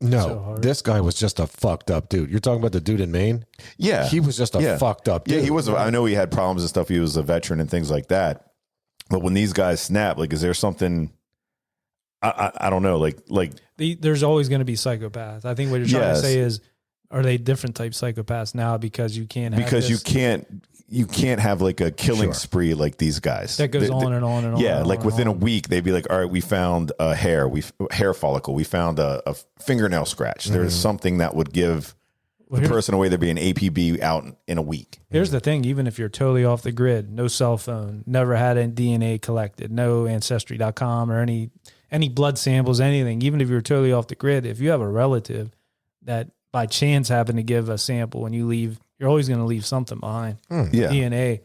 no, this guy was just a fucked up dude. You're talking about the dude in Maine? Yeah. He was just a fucked up dude. Yeah, he was. I know he had problems and stuff. He was a veteran and things like that. But when these guys snap, like, is there something, I don't know, like there's always going to be psychopaths. I think what you're trying to say is, are they different type psychopaths now because you can't have you can't have like a killing spree like these guys. That goes on and on and on. Yeah, and like on within and a week, they'd be like, all right, we found a hair follicle. We found a fingernail scratch. There's something that would give the person away. There'd be an APB out in a week. Here's the thing. Even if you're totally off the grid, no cell phone, never had any DNA collected, no Ancestry.com or any blood samples, anything, even if you're totally off the grid, if you have a relative that by chance happened to give a sample and you leave you're always going to leave something behind. Yeah. DNA.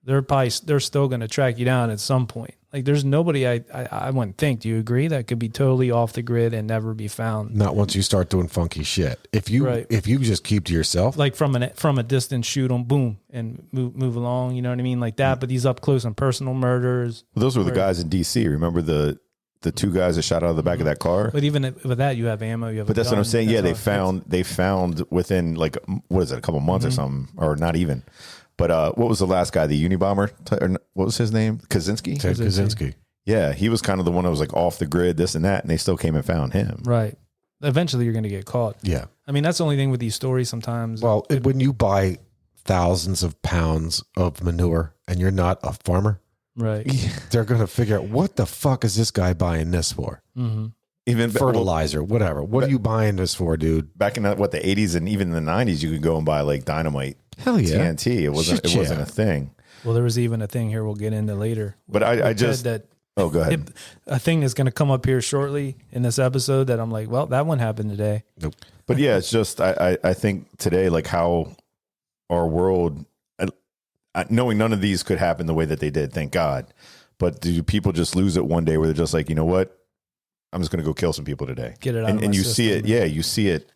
They're still going to track you down at some point. Like there's nobody I wouldn't think. Do you agree that could be totally off the grid and never be found? Not once you start doing funky shit. If you just keep to yourself, like from a distance, shoot them, boom, and move along. You know what I mean, like that. But these up close and personal murders. Well, those were the guys in D.C. Remember the two guys that shot out of the back of that car? But even with that, you have ammo. You have. But that's what I'm saying. Yeah, they found within like what is it, a couple months or something, or not even. But what was the last guy? The Unabomber? Or what was his name? Kaczynski? Ted Kaczynski. Yeah, he was kind of the one that was like off the grid, this and that, and they still came and found him. Right. Eventually, you're going to get caught. Yeah. I mean, that's the only thing with these stories sometimes. Well, when you buy thousands of pounds of manure and you're not a farmer, right, they're going to figure out what the fuck is this guy buying this for? Mm-hmm. Even fertilizer, whatever. What are you buying this for, dude? Back in the 80s and even in the 90s, you could go and buy like dynamite. Hell yeah. TNT. It wasn't a thing. Well, there was even a thing here we'll get into later. But I just that. Oh, go ahead. A thing that's going to come up here shortly in this episode that I'm like, well, that one happened today. Nope. But yeah, it's just I think today, like how our world, knowing none of these could happen the way that they did, thank God. But do people just lose it one day where they're just like, you know what? I'm just going to go kill some people today. Get it out. And you see it. Yeah, you see it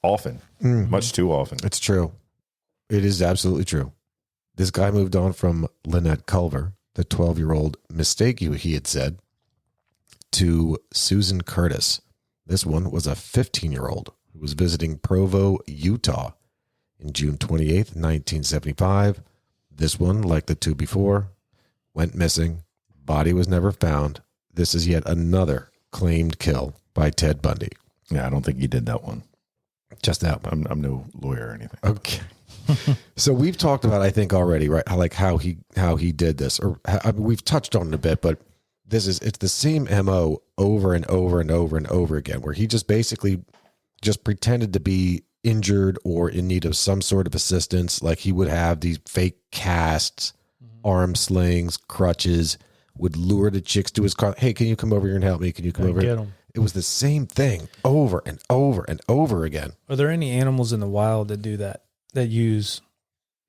often, much too often. It's true. It is absolutely true. This guy moved on from Lynette Culver, the 12-year-old mistake he had said, to Susan Curtis. This one was a 15-year-old who was visiting Provo, Utah in June 28th, 1975. This one, like the two before, went missing. Body was never found. This is yet another claimed kill by Ted Bundy. Yeah, I don't think he did that one. Just that one. I'm no lawyer or anything. Okay. So we've talked about, I think already, right? How he did this, or we've touched on it a bit, but it's the same MO over and over and over and over again, where he just basically just pretended to be injured or in need of some sort of assistance. Like he would have these fake casts, arm slings, crutches, would lure the chicks to his car. Hey, can you come over here and help me? Can you come over here? It was the same thing over and over and over again. Are there any animals in the wild that do that use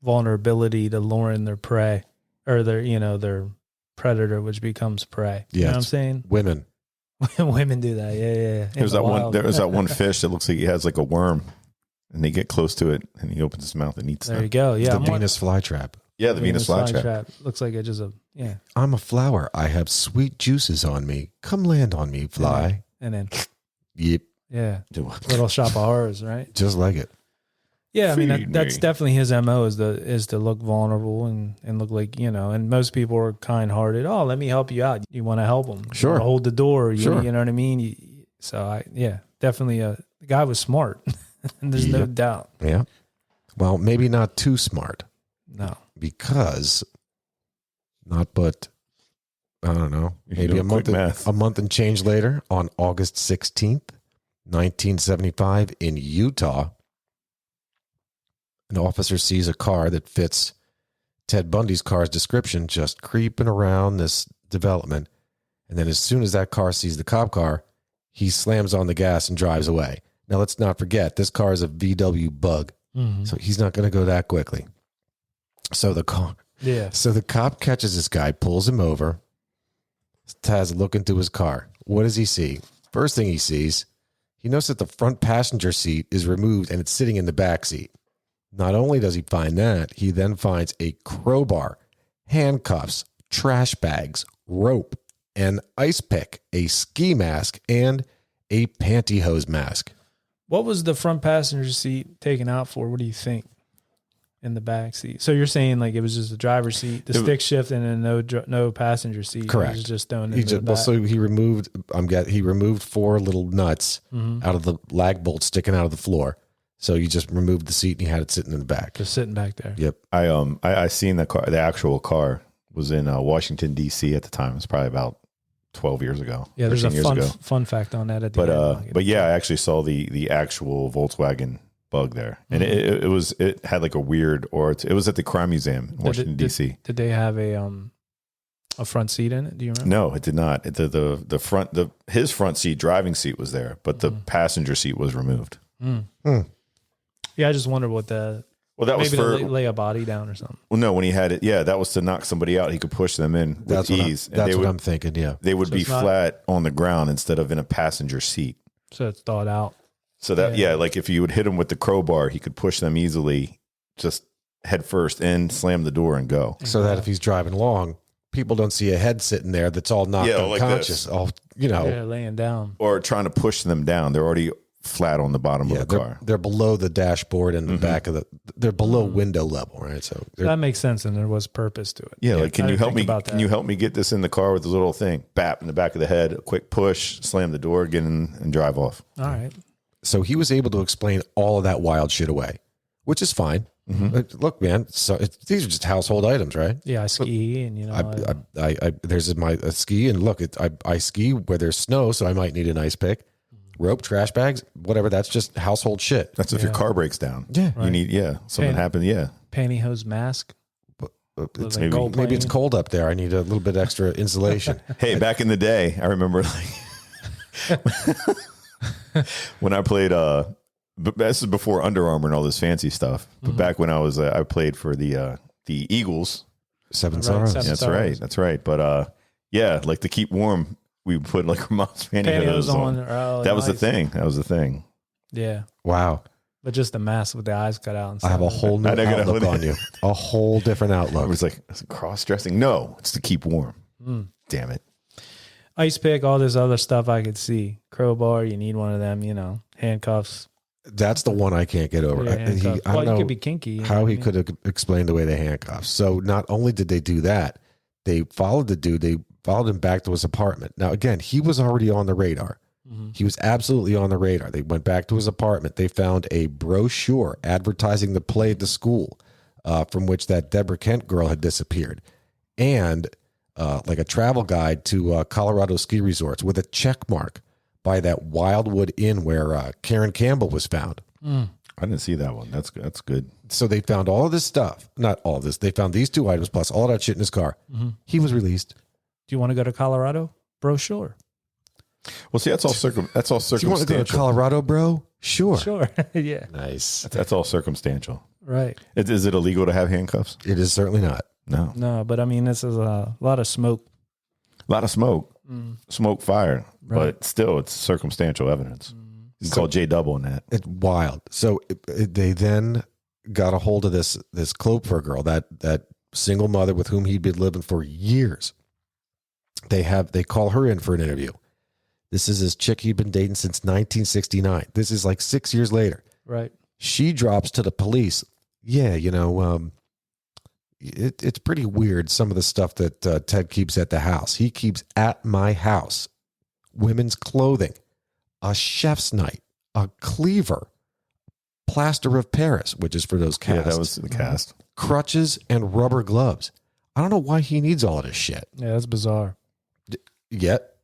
vulnerability to lure in their prey or their predator, which becomes prey? You know what I'm saying? Women. Women do that. Yeah. There was that one fish that looks like he has like a worm, and they get close to it and he opens his mouth and eats them. There you go. Yeah. The Venus flytrap. Yeah, the Venus flytrap. Looks like it's just I'm a flower. I have sweet juices on me. Come land on me, fly. And then yep. Yeah. Little shop of horrors, right? Just like it. Yeah, I mean that's definitely his MO is to look vulnerable and look like, and most people are kind-hearted. Oh, let me help you out. You want to help them. Sure. You wanna hold the door. Sure. You know what I mean? Definitely the guy was smart. There's no doubt. Yeah. Well, maybe not too smart. No. Because I don't know, maybe a month and change later, on August 16th, 1975 in Utah, an officer sees a car that fits Ted Bundy's car's description just creeping around this development. And then as soon as that car sees the cop car, he slams on the gas and drives away. Now, let's not forget, this car is a VW Bug, so he's not going to go that quickly. So the cop catches this guy, pulls him over, has a look into his car. What does he see? First thing he sees, he notices that the front passenger seat is removed and it's sitting in the back seat. Not only does he find that, he then finds a crowbar, handcuffs, trash bags, rope, an ice pick, a ski mask, and a pantyhose mask. What was the front passenger seat taken out for? What do you think? In the back seat. So you're saying like it was just the driver's seat, the stick shift, and then no passenger seat. Correct. It was just thrown into the back. So he removed 4 little nuts out of the lag bolt sticking out of the floor. So you just removed the seat and he had it sitting in the back. Just sitting back there. Yep. I seen the car. The actual car was in Washington D.C. at the time. It was probably about 12 years ago. Yeah, there's a fun fact on that at the end. But yeah, I actually saw the actual Volkswagen Bug there, and it had like a weird, it was at the Crime Museum in Washington D.C. Did they have a front seat in it? Do you remember? No, it did not. His front seat, driving seat, was there, but the passenger seat was removed. Yeah, I just wonder what Well, that was maybe for to lay a body down or something. Well, no, when he had it, that was to knock somebody out. He could push them in with ease. That's what I'm thinking. Yeah, they would be flat on the ground instead of in a passenger seat. So it's thought out. So that like if you would hit him with the crowbar, he could push them easily, just head first in, slam the door, and go. So that if he's driving along, people don't see a head sitting there that's all knocked unconscious, laying down, or trying to push them down. They're already flat on the bottom of the car. They're below the dashboard and the back of they're below window level, right? So that makes sense, and there was purpose to it. Yeah, like can you help me? Can you help me get this in the car with this little thing? Bap in the back of the head, a quick push, slam the door, get in, and drive off. All right. So he was able to explain all of that wild shit away, which is fine. Look, man, so these are just household items, right? Yeah, I ski, and I there's my ski, and look, I ski where there's snow, so I might need an ice pick. Rope, trash bags, whatever. That's just household shit. That's if your car breaks down. Yeah. You need, something happened. Yeah. Pantyhose mask. Maybe it's cold up there. I need a little bit extra insulation. Hey, back in the day, I remember when I played, but this is before Under Armour and all this fancy stuff. But back when I played for the Eagles. Seven Stars. That's right. But like to keep warm, we put like our mom's pantyhose on. That was the thing. Yeah. Wow. But just the mask with the eyes cut out. And I have a whole new outlook on you. A whole different outlook. It was like cross-dressing. No, it's to keep warm. Damn it. Ice pick, all this other stuff I could see. Crowbar, you need one of them, handcuffs. That's the one I can't get over. Yeah, I don't know it could be kinky. How he could have explained away the handcuffs. So not only did they do that, they followed the dude. They followed him back to his apartment. Now, again, he was already on the radar. He was absolutely on the radar. They went back to his apartment. They found a brochure advertising the play at the school from which that Deborah Kent girl had disappeared, and like a travel guide to Colorado ski resorts with a check mark by that Wildwood Inn where Karen Campbell was found. I didn't see that one. That's good. That's good. So they found all of this stuff. Not all of this. They found these two items plus all that shit in his car. He was released. Do you want to go to Colorado? Brochure. Well, see, that's all circumstantial. Do you want to go to Colorado, bro? Sure. Yeah. Nice. That's all circumstantial. Right. Is it illegal to have handcuffs? It is certainly not. No, but I mean, this is a lot of smoke. A lot of smoke. Smoke, fire. Right. But still, it's circumstantial evidence. You can call J-double on that. It's wild. So they then got a hold of this Klopfer girl, that single mother with whom he'd been living for years. They call her in for an interview. This is his chick he'd been dating since 1969. This is like 6 years later. Right. She drops to the police. Yeah, it's pretty weird, some of the stuff that Ted keeps at the house. He keeps at my house women's clothing, a chef's knife, a cleaver, plaster of Paris, which is for those casts. Yeah, that was the cast. Crutches and rubber gloves. I don't know why he needs all of this shit. Yeah, that's bizarre. Yet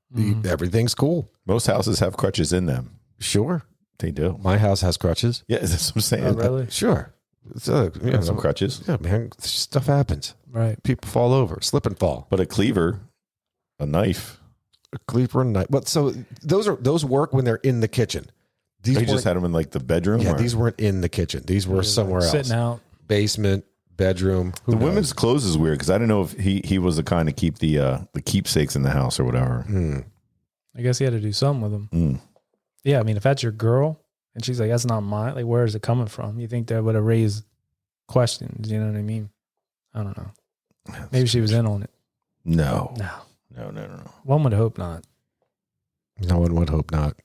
everything's cool. Most houses have crutches in them. Sure. They do. My house has crutches. Yeah, that's what I'm saying. Oh, really? Sure. Some crutches. Yeah, man. Stuff happens. Right. People fall over, slip and fall. But a cleaver, a knife. A cleaver and knife. But so those work when they're in the kitchen. You just had them in like the bedroom? Yeah, these weren't in the kitchen. These were somewhere else. Sitting out. Basement, bedroom. The women's clothes is weird because I don't know if he was the kind to keep the keepsakes in the house or whatever. I guess he had to do something with them. Yeah, I mean, if that's your girl and she's like, that's not mine, like, where is it coming from? You think that would have raised questions, you know what I mean? I don't know. Maybe she was in on it. No. No. One would hope not. No one would hope not.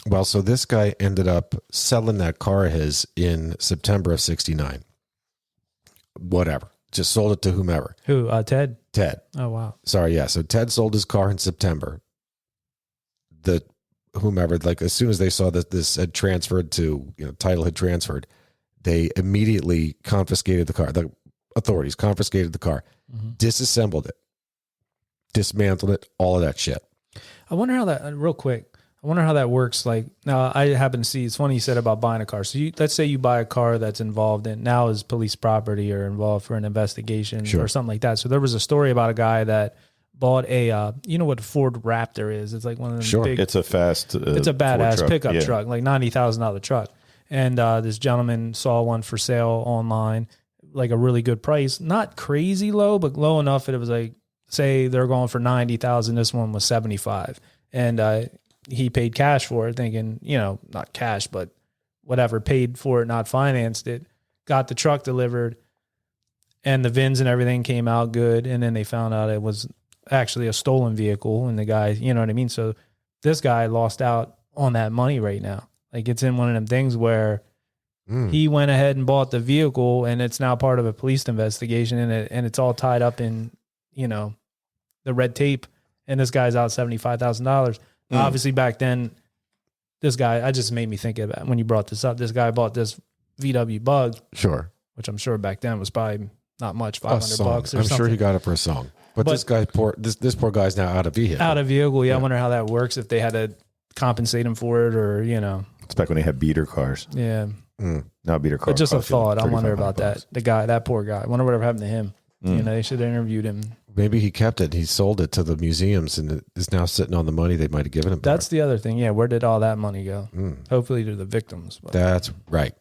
Well, so this guy ended up selling that car of his in September of 69. Whatever. Just sold it to whomever. Who? Ted? Ted. Oh, wow. Sorry, yeah. So Ted sold his car in September. The whomever, like as soon as they saw that this had transferred to, title had transferred, they immediately confiscated the car. The authorities confiscated the car, disassembled it, dismantled it, all of that shit. I wonder how that, real quick, I wonder how that works. Like, now I happen to see, it's funny you said about buying a car. So let's say you buy a car that's involved in, now is police property or involved for an investigation or something like that. So there was a story about a guy that bought a, you know what a Ford Raptor is? It's like one of them big. It's a fast, it's a badass pickup truck, like $90,000 truck. And this gentleman saw one for sale online, like a really good price, not crazy low, but low enough that it was like, say they're going for 90,000. This one was 75. And he paid cash for it, thinking, you know, not cash, but whatever, paid for it, not financed it, got the truck delivered, and the VINs and everything came out good. And then they found out it was actually a stolen vehicle, and the guy, you know what I mean? So this guy lost out on that money right now. Like, it's in one of them things where he went ahead and bought the vehicle, and it's now part of a police investigation, and it's all tied up in, you know, the red tape, and this guy's out $75,000. Obviously back then, this guy, I just made me think about it when you brought this up. This guy bought this VW Bug, Sure. which I'm sure back then was probably not much, $500 or something. I'm sure he got it for a song. But this guy, this poor guy's now out of vehicle. Out of vehicle, yeah. I wonder how that works, if they had to compensate him for it, or, you know. It's back when they had beater cars. Yeah. Now beater cars. But just a cost you thought. I wonder about $3,500. that. The guy, that poor guy. I wonder whatever happened to him. You know, they should have interviewed him. Maybe he kept it. He sold it to the museums and it is now sitting on the money they might have given him. That's the other thing. Yeah. Where did all that money go? Hopefully to the victims. But. That's right.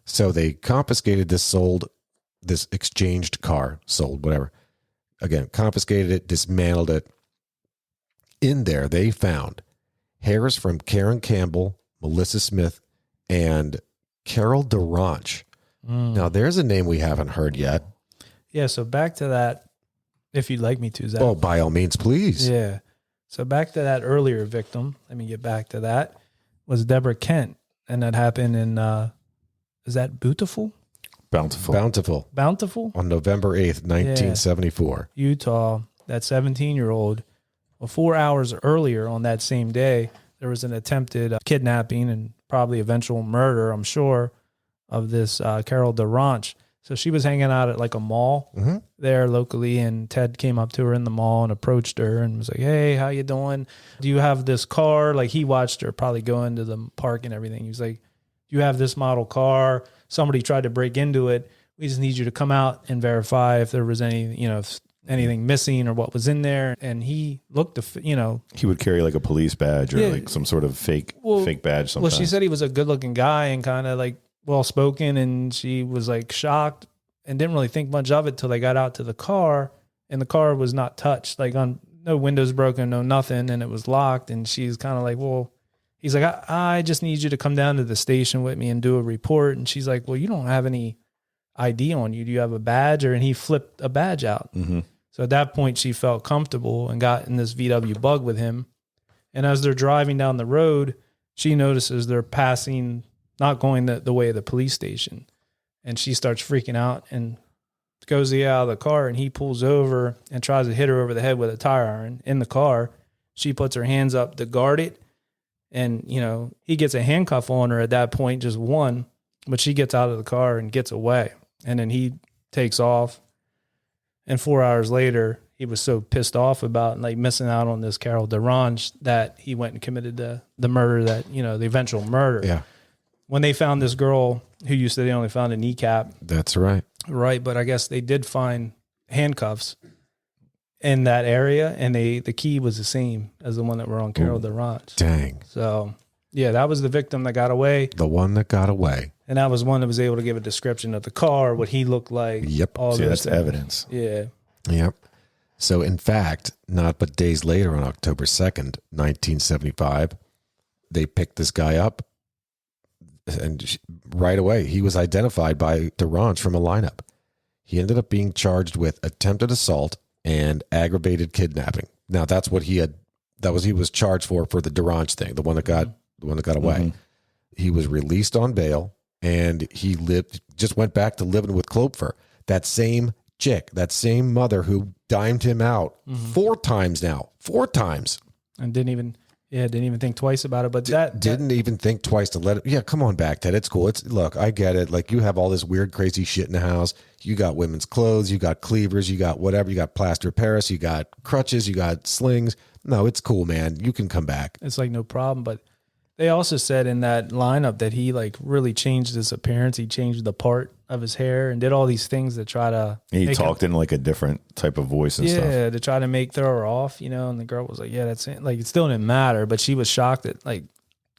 So they confiscated this exchanged car, sold, whatever. Again, confiscated it, dismantled it. In there, they found hairs from Karen Campbell, Melissa Smith, and Carol DeRanch. Now, there's a name we haven't heard yet. Yeah. So back to that, if you'd like me to, Zach. Oh, by all means, please. Yeah. So back to that earlier victim. Let me get back to that. Was Deborah Kent. And that happened in, is that Bountiful? Bountiful. On November 8th, 1974. Yeah. Utah, that 17-year-old. Well, 4 hours earlier on that same day, there was an attempted kidnapping and probably eventual murder, I'm sure, of this Carol DeRanch. So she was hanging out at like a mall there locally, and Ted came up to her in the mall and approached her and was like, "Hey, how you doing? Do you have this car?" Like, he watched her probably go into the park and everything. He was like, "Do you have this model car? Somebody tried to break into it. We just need you to come out and verify if there was any, you know, if anything missing or what was in there." And he looked, you know, he would carry like a police badge or like some sort of fake badge. Sometimes. Well, she said he was a good looking guy and kind of like well spoken, and she was like shocked and didn't really think much of it till they got out to the car, and the car was not touched, like on no windows broken, no nothing, and it was locked. And she's kind of like, well, he's like, I just need you to come down to the station with me and do a report. And she's like, well, you don't have any ID on you. Do you have a badge? And he flipped a badge out. So at that point, she felt comfortable and got in this VW Bug with him. And as they're driving down the road, she notices they're passing, not going the way of the police station. And she starts freaking out and goes to get out of the car, and he pulls over and tries to hit her over the head with a tire iron in the car. She puts her hands up to guard it. And, you know, he gets a handcuff on her at that point, just one, but she gets out of the car and gets away. And then he takes off. And 4 hours later, he was so pissed off about like missing out on this Carol DeRanch that he went and committed the murder, that, you know, the eventual murder. Yeah. When they found this girl who you said they only found a kneecap. That's right. Right. But I guess they did find handcuffs in that area, and the key was the same as the one that were on Carol DeRanch. Dang. So, yeah, that was the victim that got away. The one that got away. And that was one that was able to give a description of the car, what he looked like. Yep. All See, those that's things. evidence. Yeah. Yep. So, in fact, not but days later, on October 2nd, 1975, they picked this guy up. And right away, he was identified by DeRanch from a lineup. He ended up being charged with attempted assault and aggravated kidnapping. Now, that's what he was charged for the DeRanch thing, the one that got away. He was released on bail, and he just went back to living with Klopfer. That same chick, that same mother who dimed him out 4 times now. 4 times. And didn't even think twice about it. But didn't even think twice to let it. Yeah, come on back, Ted. It's cool. Look, I get it. Like, you have all this weird, crazy shit in the house. You got women's clothes. You got cleavers. You got whatever. You got plaster of Paris. You got crutches. You got slings. No, it's cool, man. You can come back. It's like no problem. But they also said in that lineup that he like really changed his appearance. He changed the part of his hair and did all these things to try to. He talked in like a different type of voice and stuff. Yeah, to try to throw her off, you know. And the girl was like, "Yeah, that's it." Like, it still didn't matter, but she was shocked at like,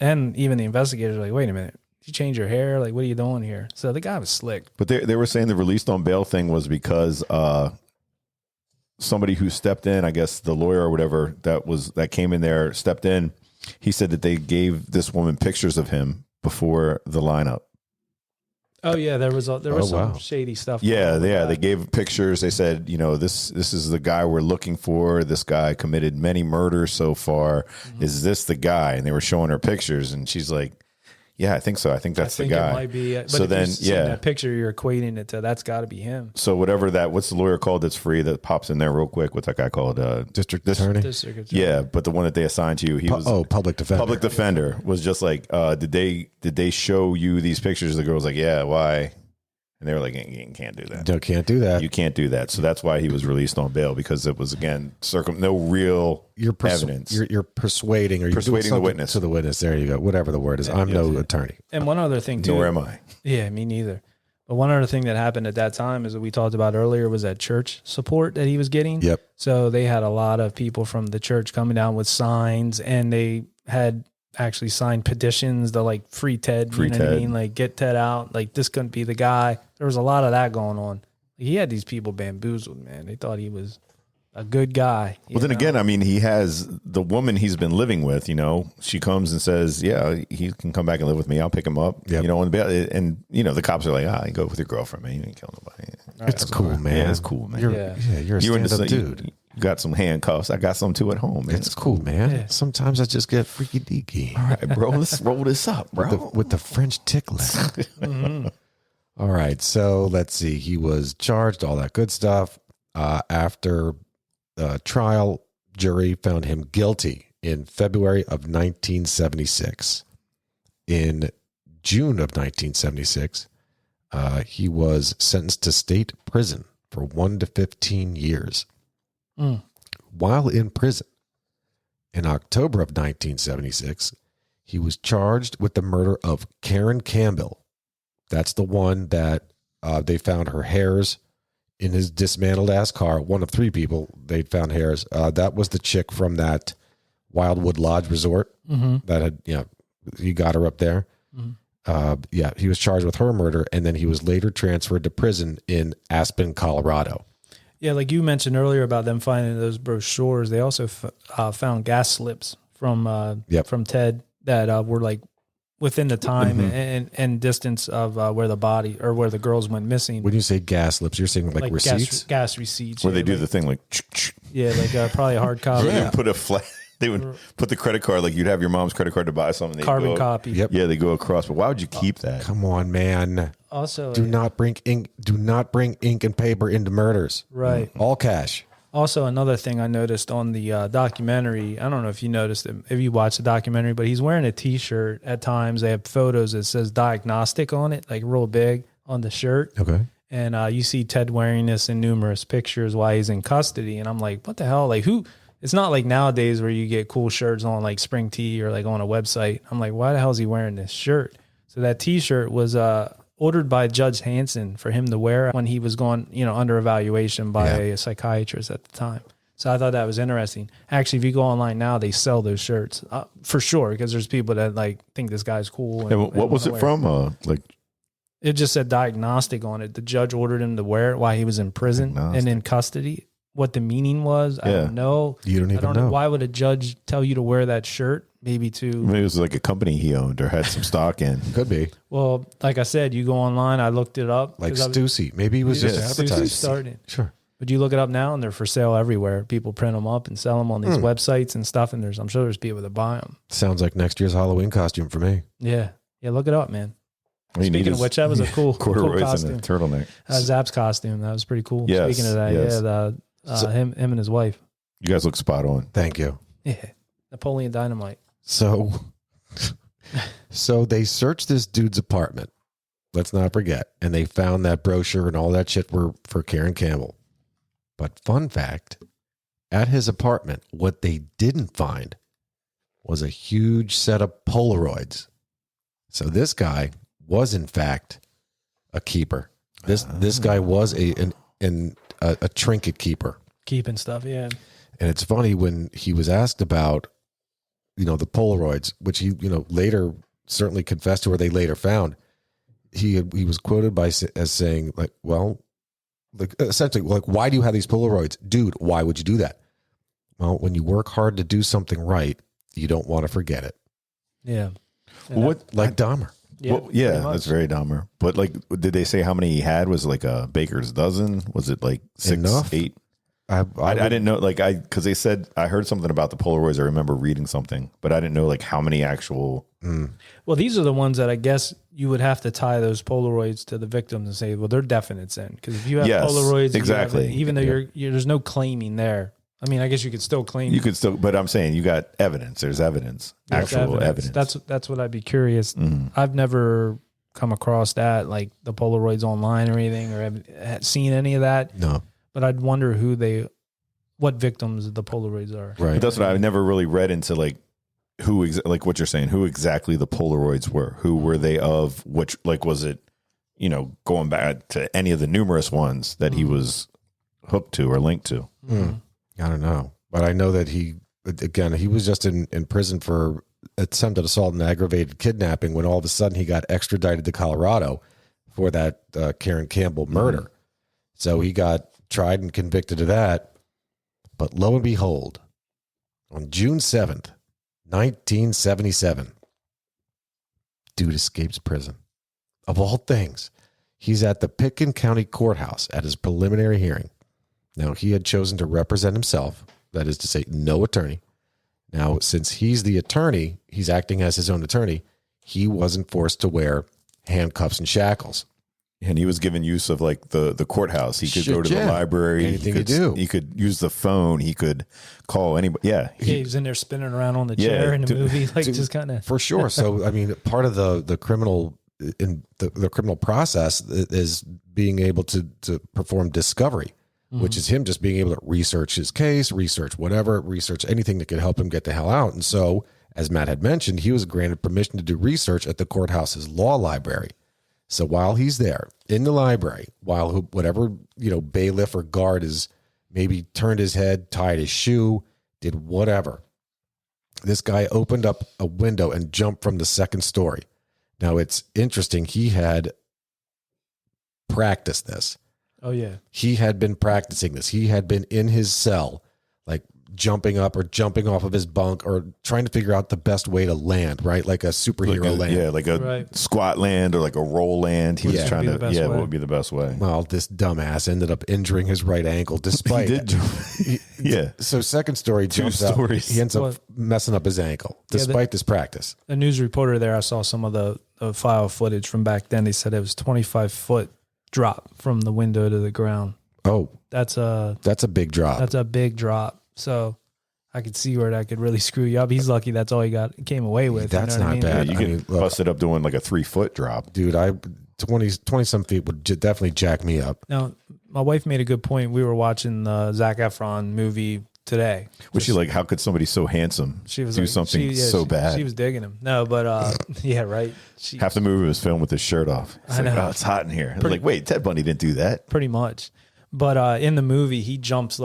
and even the investigators were like, "Wait a minute, Did you change your hair? Like, what are you doing here? So the guy was slick. But they were saying the released on bail thing was because somebody who stepped in, I guess the lawyer or whatever that came in there, stepped in. He said that they gave this woman pictures of him before the lineup. Oh yeah, there was some shady stuff. Yeah. They gave pictures. They said, this is the guy we're looking for. This guy committed many murders so far. Mm-hmm. Is this the guy? And they were showing her pictures, and she's like, "Yeah, I think so. I think that's the guy." It might be. But so if then, you've seen that picture, you're equating it to that's got to be him. So whatever what's the lawyer called that's free that pops in there real quick? What's that guy called? District attorney. District attorney. Yeah, but the one that they assigned to you, he was public defender. Public defender was just like, did they show you these pictures? The girl was like, yeah, why? And they were like, you can't do that. No, can't do that. You can't do that. So that's why he was released on bail, because it was, again, no real evidence. You're persuading the witness. To the witness. There you go. Whatever the word is. I'm no attorney. And one other thing, too. Nor am I. Yeah, me neither. But one other thing that happened at that time is that we talked about earlier was that church support that he was getting. Yep. So they had a lot of people from the church coming down with signs, and they had actually signed petitions to like free Ted. What I mean? Like, get Ted out. Like, this couldn't be the guy. There was a lot of that going on. He had these people bamboozled, man. They thought he was a good guy. Well, then again, I mean, he has the woman he's been living with, she comes and says, yeah, he can come back and live with me. I'll pick him up, and the cops are like, you go with your girlfriend, man. You ain't killing nobody. It's cool, man. Yeah, it's cool, man. You're a stand-up dude. You got some handcuffs. I got some too at home, man. It's cool, man. Yeah. Sometimes I just get freaky deaky. All right, bro. Let's roll this up, bro. With the French tickler. Mm-hmm. All right. So let's see. He was charged, all that good stuff. After the trial, jury found him guilty in February of 1976. In June of 1976, he was sentenced to state prison for 1 to 15 years. While in prison, in October of 1976, he was charged with the murder of Karen Campbell. That's the one that they found her hairs in his dismantled ass car. One of 3 people they found hairs. That was the chick from that Wildwood Lodge resort that had, he got her up there. Mm-hmm. He was charged with her murder, and then he was later transferred to prison in Aspen, Colorado. Yeah, like you mentioned earlier about them finding those brochures, they also found gas slips from Ted that were like within the time and distance of where the body or where the girls went missing. When you say gas slips, you're saying like receipts? Gas receipts. Where they do the thing like... probably a hard copy. They would put a flat... They would put the credit card, like you'd have your mom's credit card to buy something. Carbon copy. Yep. Yeah, they go across. But why would you keep that? Come on, man. Also, do not bring ink and paper into murders. Right. All cash. Also, another thing I noticed on the documentary, I don't know if you noticed it, if you watched the documentary, but he's wearing a T-shirt at times. They have photos that says diagnostic on it, like real big on the shirt. Okay. And you see Ted wearing this in numerous pictures while he's in custody. And I'm like, what the hell? Like, who? It's not like nowadays where you get cool shirts on like Spring Tea or like on a website. I'm like, why the hell is he wearing this shirt? So that T-shirt was ordered by Judge Hanson for him to wear when he was going, under evaluation by a psychiatrist at the time. So I thought that was interesting. Actually, if you go online now, they sell those shirts for sure, because there's people that like think this guy's cool. And what was it from? It just said diagnostic on it. The judge ordered him to wear it while he was in prison and in custody. What the meaning was, I don't know. You don't even know. Why would a judge tell you to wear that shirt? Maybe it was like a company he owned or had some stock in. Could be. Well, like I said, you go online. I looked it up. Like Stussy. Maybe he was just advertising. Started. Sure. But you look it up now, and they're for sale everywhere. People print them up and sell them on these websites and stuff. And I'm sure there's people that buy them. Sounds like next year's Halloween costume for me. Yeah. Look it up, man. Speaking of which, that was a cool costume. And a turtleneck. Zap's costume. That was pretty cool. Yes, Speaking of that, him and his wife. You guys look spot on. Thank you. Yeah. Napoleon Dynamite. So they searched this dude's apartment. Let's not forget. And they found that brochure and all that shit were for Karen Campbell. But fun fact, at his apartment, what they didn't find was a huge set of Polaroids. So this guy was in fact a keeper. This guy was a trinket keeper. Keeping stuff, yeah. And it's funny when he was asked about, the Polaroids, which he, later certainly confessed to, or they later found, he was quoted as saying, like, well, like essentially, like, why do you have these Polaroids? Dude, why would you do that? Well, when you work hard to do something right, you don't want to forget it. Yeah. Like Dahmer. Yeah, that's very Dahmer. But like, did they say how many he had? Was it like a baker's dozen? Was it like 6, Enough? 8? I didn't know, like, because they said, I heard something about the Polaroids. I remember reading something, but I didn't know like how many actual. Well, these are the ones that I guess you would have to tie those Polaroids to the victims and say, well, they're definite in. Because if you have Polaroids, exactly, even though there's no claiming there. I mean, I guess you could still claim. You could still, but I'm saying you got evidence. There's evidence, actual evidence. That's what I'd be curious. I've never come across that, like the Polaroids online or anything, or have seen any of that. No. But I'd wonder what victims the Polaroids are. Right. But that's what I never really read into, like like what you're saying, who exactly the Polaroids were. Who were they of? Which, like, was it, going back to any of the numerous ones that he was hooked to or linked to? I don't know. But I know that he was just in prison for attempted assault and aggravated kidnapping when all of a sudden he got extradited to Colorado for that Karen Campbell murder. So he got tried and convicted of that. But lo and behold, on June 7th, 1977, dude escapes prison. Of all things, he's at the Pitkin County Courthouse at his preliminary hearing. Now, he had chosen to represent himself, that is to say, no attorney. Now, since he's the attorney, he's acting as his own attorney, he wasn't forced to wear handcuffs and shackles. And he was given use of like the courthouse. He could go to the library. Anything he could do. He could use the phone. He could call anybody. Yeah. He was in there spinning around on the chair in the movie, like just kind of. For sure. So, I mean, part of the criminal in the criminal process is being able to perform discovery, which is him just being able to research his case, research anything that could help him get the hell out. And so, as Matt had mentioned, he was granted permission to do research at the courthouse's law library. So while he's there in the library, whatever, bailiff or guard is maybe turned his head, tied his shoe, did whatever, this guy opened up a window and jumped from the second story. Now it's interesting. He had practiced this. Oh yeah. He had been practicing this. He had been in his cell, like jumping up or jumping off of his bunk or trying to figure out the best way to land, right? Like a superhero land. Yeah, like a squat land or like a roll land. He was trying to, what would be the best way? Well, this dumbass ended up injuring his right ankle despite So second story jumps up. He ends up messing up his ankle despite this practice. A news reporter there, I saw some of the file footage from back then. They said it was 25-foot drop from the window to the ground. Oh, that's a big drop. That's a big drop. So I could see where that could really screw you up. He's lucky that's all he came away with. That's not bad. Yeah, you could bust it up doing like a 3-foot drop. Dude, 20 some feet would definitely jack me up. Now, my wife made a good point. We were watching the Zac Efron movie today. Was she like, how could somebody so handsome do something so bad? She was digging him. No, but yeah, right. Half the movie was filmed with his shirt off. It's like, oh, it's hot in here. Like, wait, Ted Bundy didn't do that. Pretty much. But in the movie, he jumps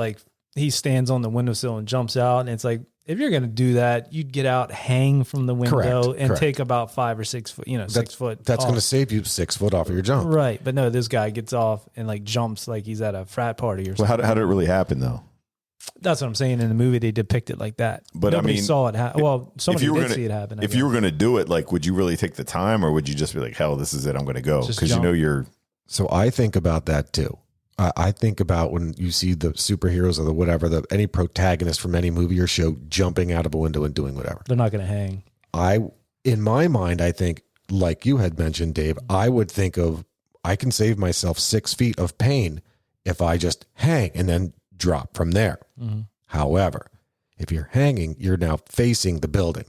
he stands on the windowsill and jumps out. And it's like, if you're going to do that, you'd get out, hang from the window and take about 5 or 6 foot, 6 foot. That's going to save you 6 foot off of your jump. Right. But no, this guy gets off and like jumps like he's at a frat party or something. Well, how did it really happen though? That's what I'm saying. In the movie, they depict it like that. But nobody saw it happen. Well, somebody did see it happen. If you were going to do it, like, would you really take the time or would you just be like, hell, this is it. I'm going to go. Because you're. So I think about that too. I think about when you see the superheroes or any protagonist from any movie or show jumping out of a window and doing whatever. They're not going to hang. In my mind, I think, like you had mentioned, Dave, I would think of, I can save myself 6 feet of pain if I just hang and then drop from there. Mm-hmm. However, if you're hanging, you're now facing the building.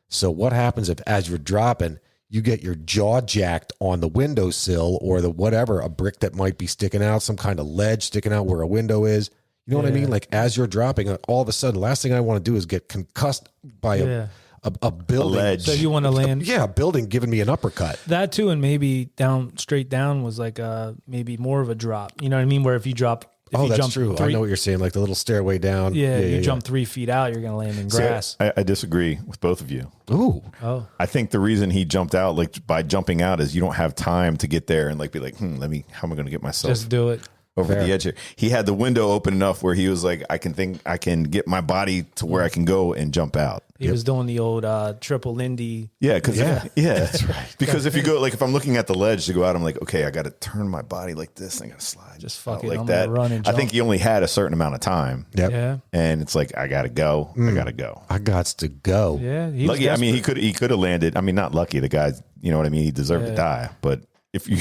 So what happens if, as you're dropping, you get your jaw jacked on the windowsill or a brick that might be sticking out, some kind of ledge sticking out where a window is. You know what I mean? Like as you're dropping, all of a sudden, last thing I want to do is get concussed by a building. A ledge. So you want to land? A building giving me an uppercut. That too, and maybe straight down was like maybe more of a drop. You know what I mean? Where if you drop If you that's true. I know what you're saying. Like the little stairway down. Yeah, you jump 3 feet out, you're going to land in grass. I disagree with both of you. Ooh. Oh. I think the reason he jumped out, like by jumping out, is you don't have time to get there and like be like, how am I going to get myself Just do it. over the edge here? He had the window open enough where he was like, I can get my body to where I can go and jump out. He was doing the old triple Lindy. Yeah, that's right. Because if you go, like, if I'm looking at the ledge to go out, I'm like, okay, I got to turn my body like this. I got to slide. Just fuck it. like I'm that. gonna run and I jump. think he only had a certain amount of time. Yep. Yeah. And it's like, I got to go. I got to go. I got to go. Yeah. He was Lucky. I mean, desperate. he could have landed. I mean, not lucky. The guy, you know what I mean? He deserved to die. But if you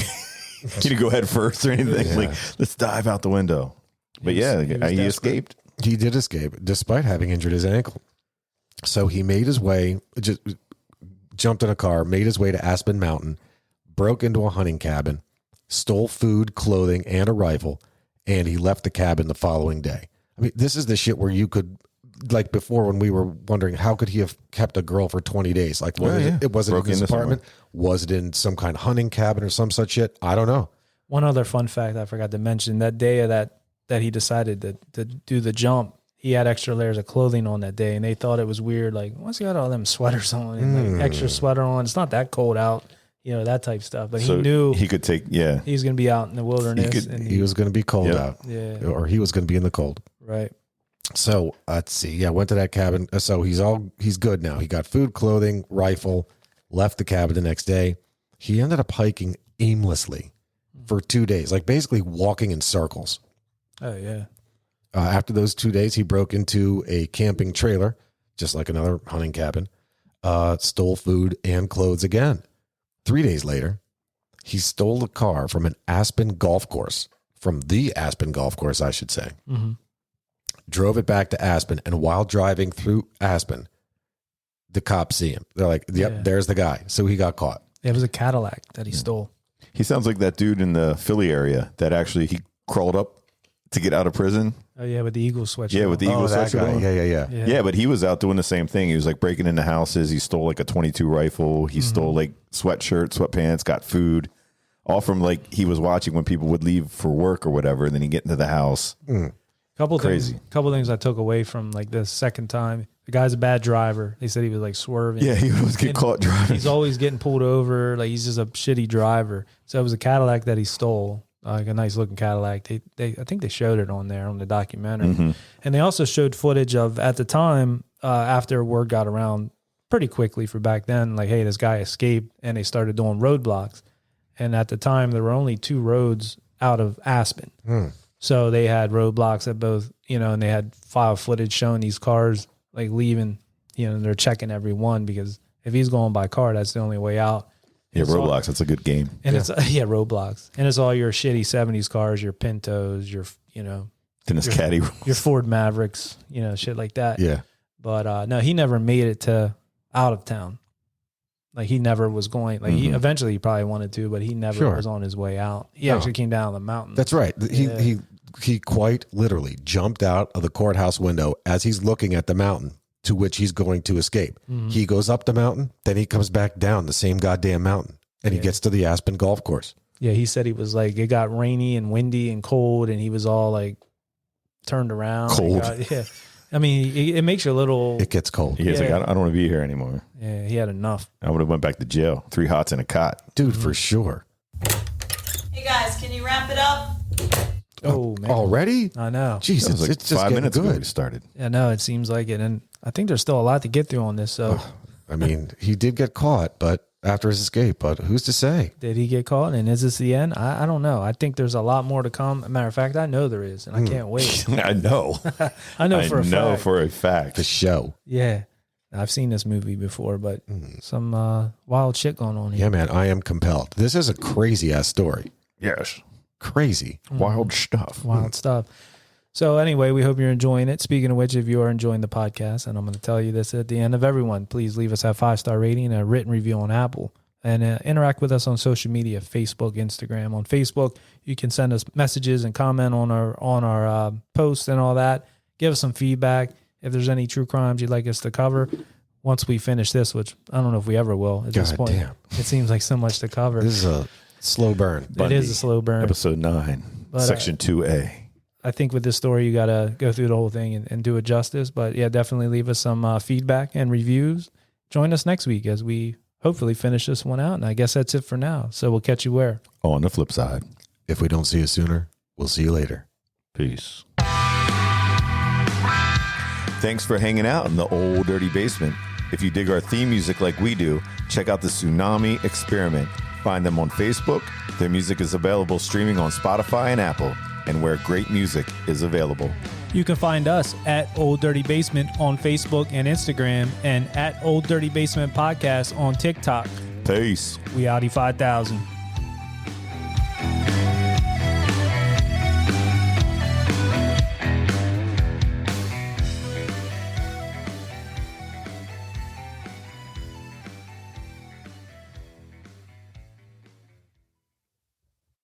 didn't go head first or anything, like, let's dive out the window. But he escaped. He did escape despite having injured his ankle. So he made his way, just jumped in a car, made his way to Aspen Mountain, broke into a hunting cabin, stole food, clothing, and a rifle, and he left the cabin the following day. I mean, this is the shit where you could, like before when we were wondering, how could he have kept a girl for 20 days? Like, it wasn't in his apartment? Was it in some kind of hunting cabin or some such shit? I don't know. One other fun fact I forgot to mention, that day of that he decided to do the jump, he had extra layers of clothing on that day, and they thought it was weird. Like, what's he got all them sweaters on and like extra sweater on? It's not that cold out, that type stuff. But So he knew he could take, he was going to be out in the wilderness. He was going to be cold out. Yeah. Or he was going to be in the cold. Right. So let's see. Yeah, went to that cabin. So he's good now. He got food, clothing, rifle, left the cabin the next day. He ended up hiking aimlessly for 2 days, like basically walking in circles. Oh, yeah. After those 2 days, he broke into a camping trailer, just like another hunting cabin, stole food and clothes again. 3 days later, he stole a car from the Aspen golf course, I should say. Mm-hmm. Drove it back to Aspen, and while driving through Aspen, the cops see him. They're like, yep, there's the guy. So he got caught. It was a Cadillac that he stole. He sounds like that dude in the Philly area that actually he crawled up to get out of prison. Oh, yeah, with the Eagle sweatshirt. Yeah, with the Eagle sweatshirt on. Yeah. Yeah, but he was out doing the same thing. He was like breaking into houses. He stole like a .22 rifle. He stole like sweatshirt, sweatpants, got food. All from like he was watching when people would leave for work or whatever, and then he'd get into the house. Couple Crazy. things I took away from like the second time. The guy's a bad driver. They said he was like swerving. Yeah, he always get caught driving. He's always getting pulled over. Like he's just a shitty driver. So it was a Cadillac that he stole, like a nice looking Cadillac. I think they showed it on there on the documentary, and they also showed footage of at the time after word got around pretty quickly for back then. Like, hey, this guy escaped, and they started doing roadblocks. And at the time, there were only 2 roads out of Aspen. So they had roadblocks at both, and they had file footage showing these cars like leaving, they're checking every one because if he's going by car, that's the only way out. Yeah, Roblox, that's a good game. And it's Roblox. And it's all your shitty 70s cars, your Pintos, your Caddy your Ford Mavericks, shit like that. Yeah. But no, he never made it to out of town. Like he never was going. Like he eventually he probably wanted to, but he never was on his way out. He actually came down the mountain. That's right. He quite literally jumped out of the courthouse window as he's looking at the mountain to which he's going to escape. He goes up the mountain, then he comes back down the same goddamn mountain, and he gets to the Aspen golf course. Yeah, he said he was like, it got rainy and windy and cold, and he was all like turned around. Cold. I mean, it makes you a little. It gets cold. He's like, I don't want to be here anymore. Yeah, he had enough. I would have went back to jail. 3 hots in a cot. Dude, for sure. Hey guys, can you wrap it up? Oh, man. Already? I know. Jesus, Like it's just 5 getting minutes ago we good. started. Yeah, no, it seems like it. And I think there's still a lot to get through on this. So I mean, he did get caught, but after his escape, but who's to say? did he get caught? And is this the end? I don't know. I think there's a lot more to come. As a matter of fact, I know there is, and I can't wait. I know. I know for a fact. for a fact. The show. Yeah. I've seen this movie before, but some wild shit going on here. Yeah, man, I am compelled. This is a crazy ass story. Yes. Crazy. Wild stuff. Wild stuff. So anyway, we hope you're enjoying it. Speaking of which, if you are enjoying the podcast, and I'm going to tell you this at the end of everyone, please leave us a 5-star rating and a written review on Apple. And interact with us on social media, Facebook, Instagram. On Facebook, you can send us messages and comment on our posts and all that. Give us some feedback. If there's any true crimes you'd like us to cover, once we finish this, which I don't know if we ever will at this point. Damn. It seems like so much to cover. This is a slow burn. It is a slow burn. Episode 9, But, Section 2A. I think with this story, you got to go through the whole thing and do it justice. But yeah, definitely leave us some feedback and reviews. Join us next week as we hopefully finish this one out. And I guess that's it for now. So we'll catch you where? On the flip side. If we don't see you sooner, we'll see you later. Peace. Thanks for hanging out in the Old Dirty Basement. If you dig our theme music like we do, check out the Tsunami Experiment. Find them on Facebook. Their music is available streaming on Spotify and Apple, and where great music is available. You can find us at Old Dirty Basement on Facebook and Instagram, and at Old Dirty Basement Podcast on TikTok. Peace. We outie 5,000.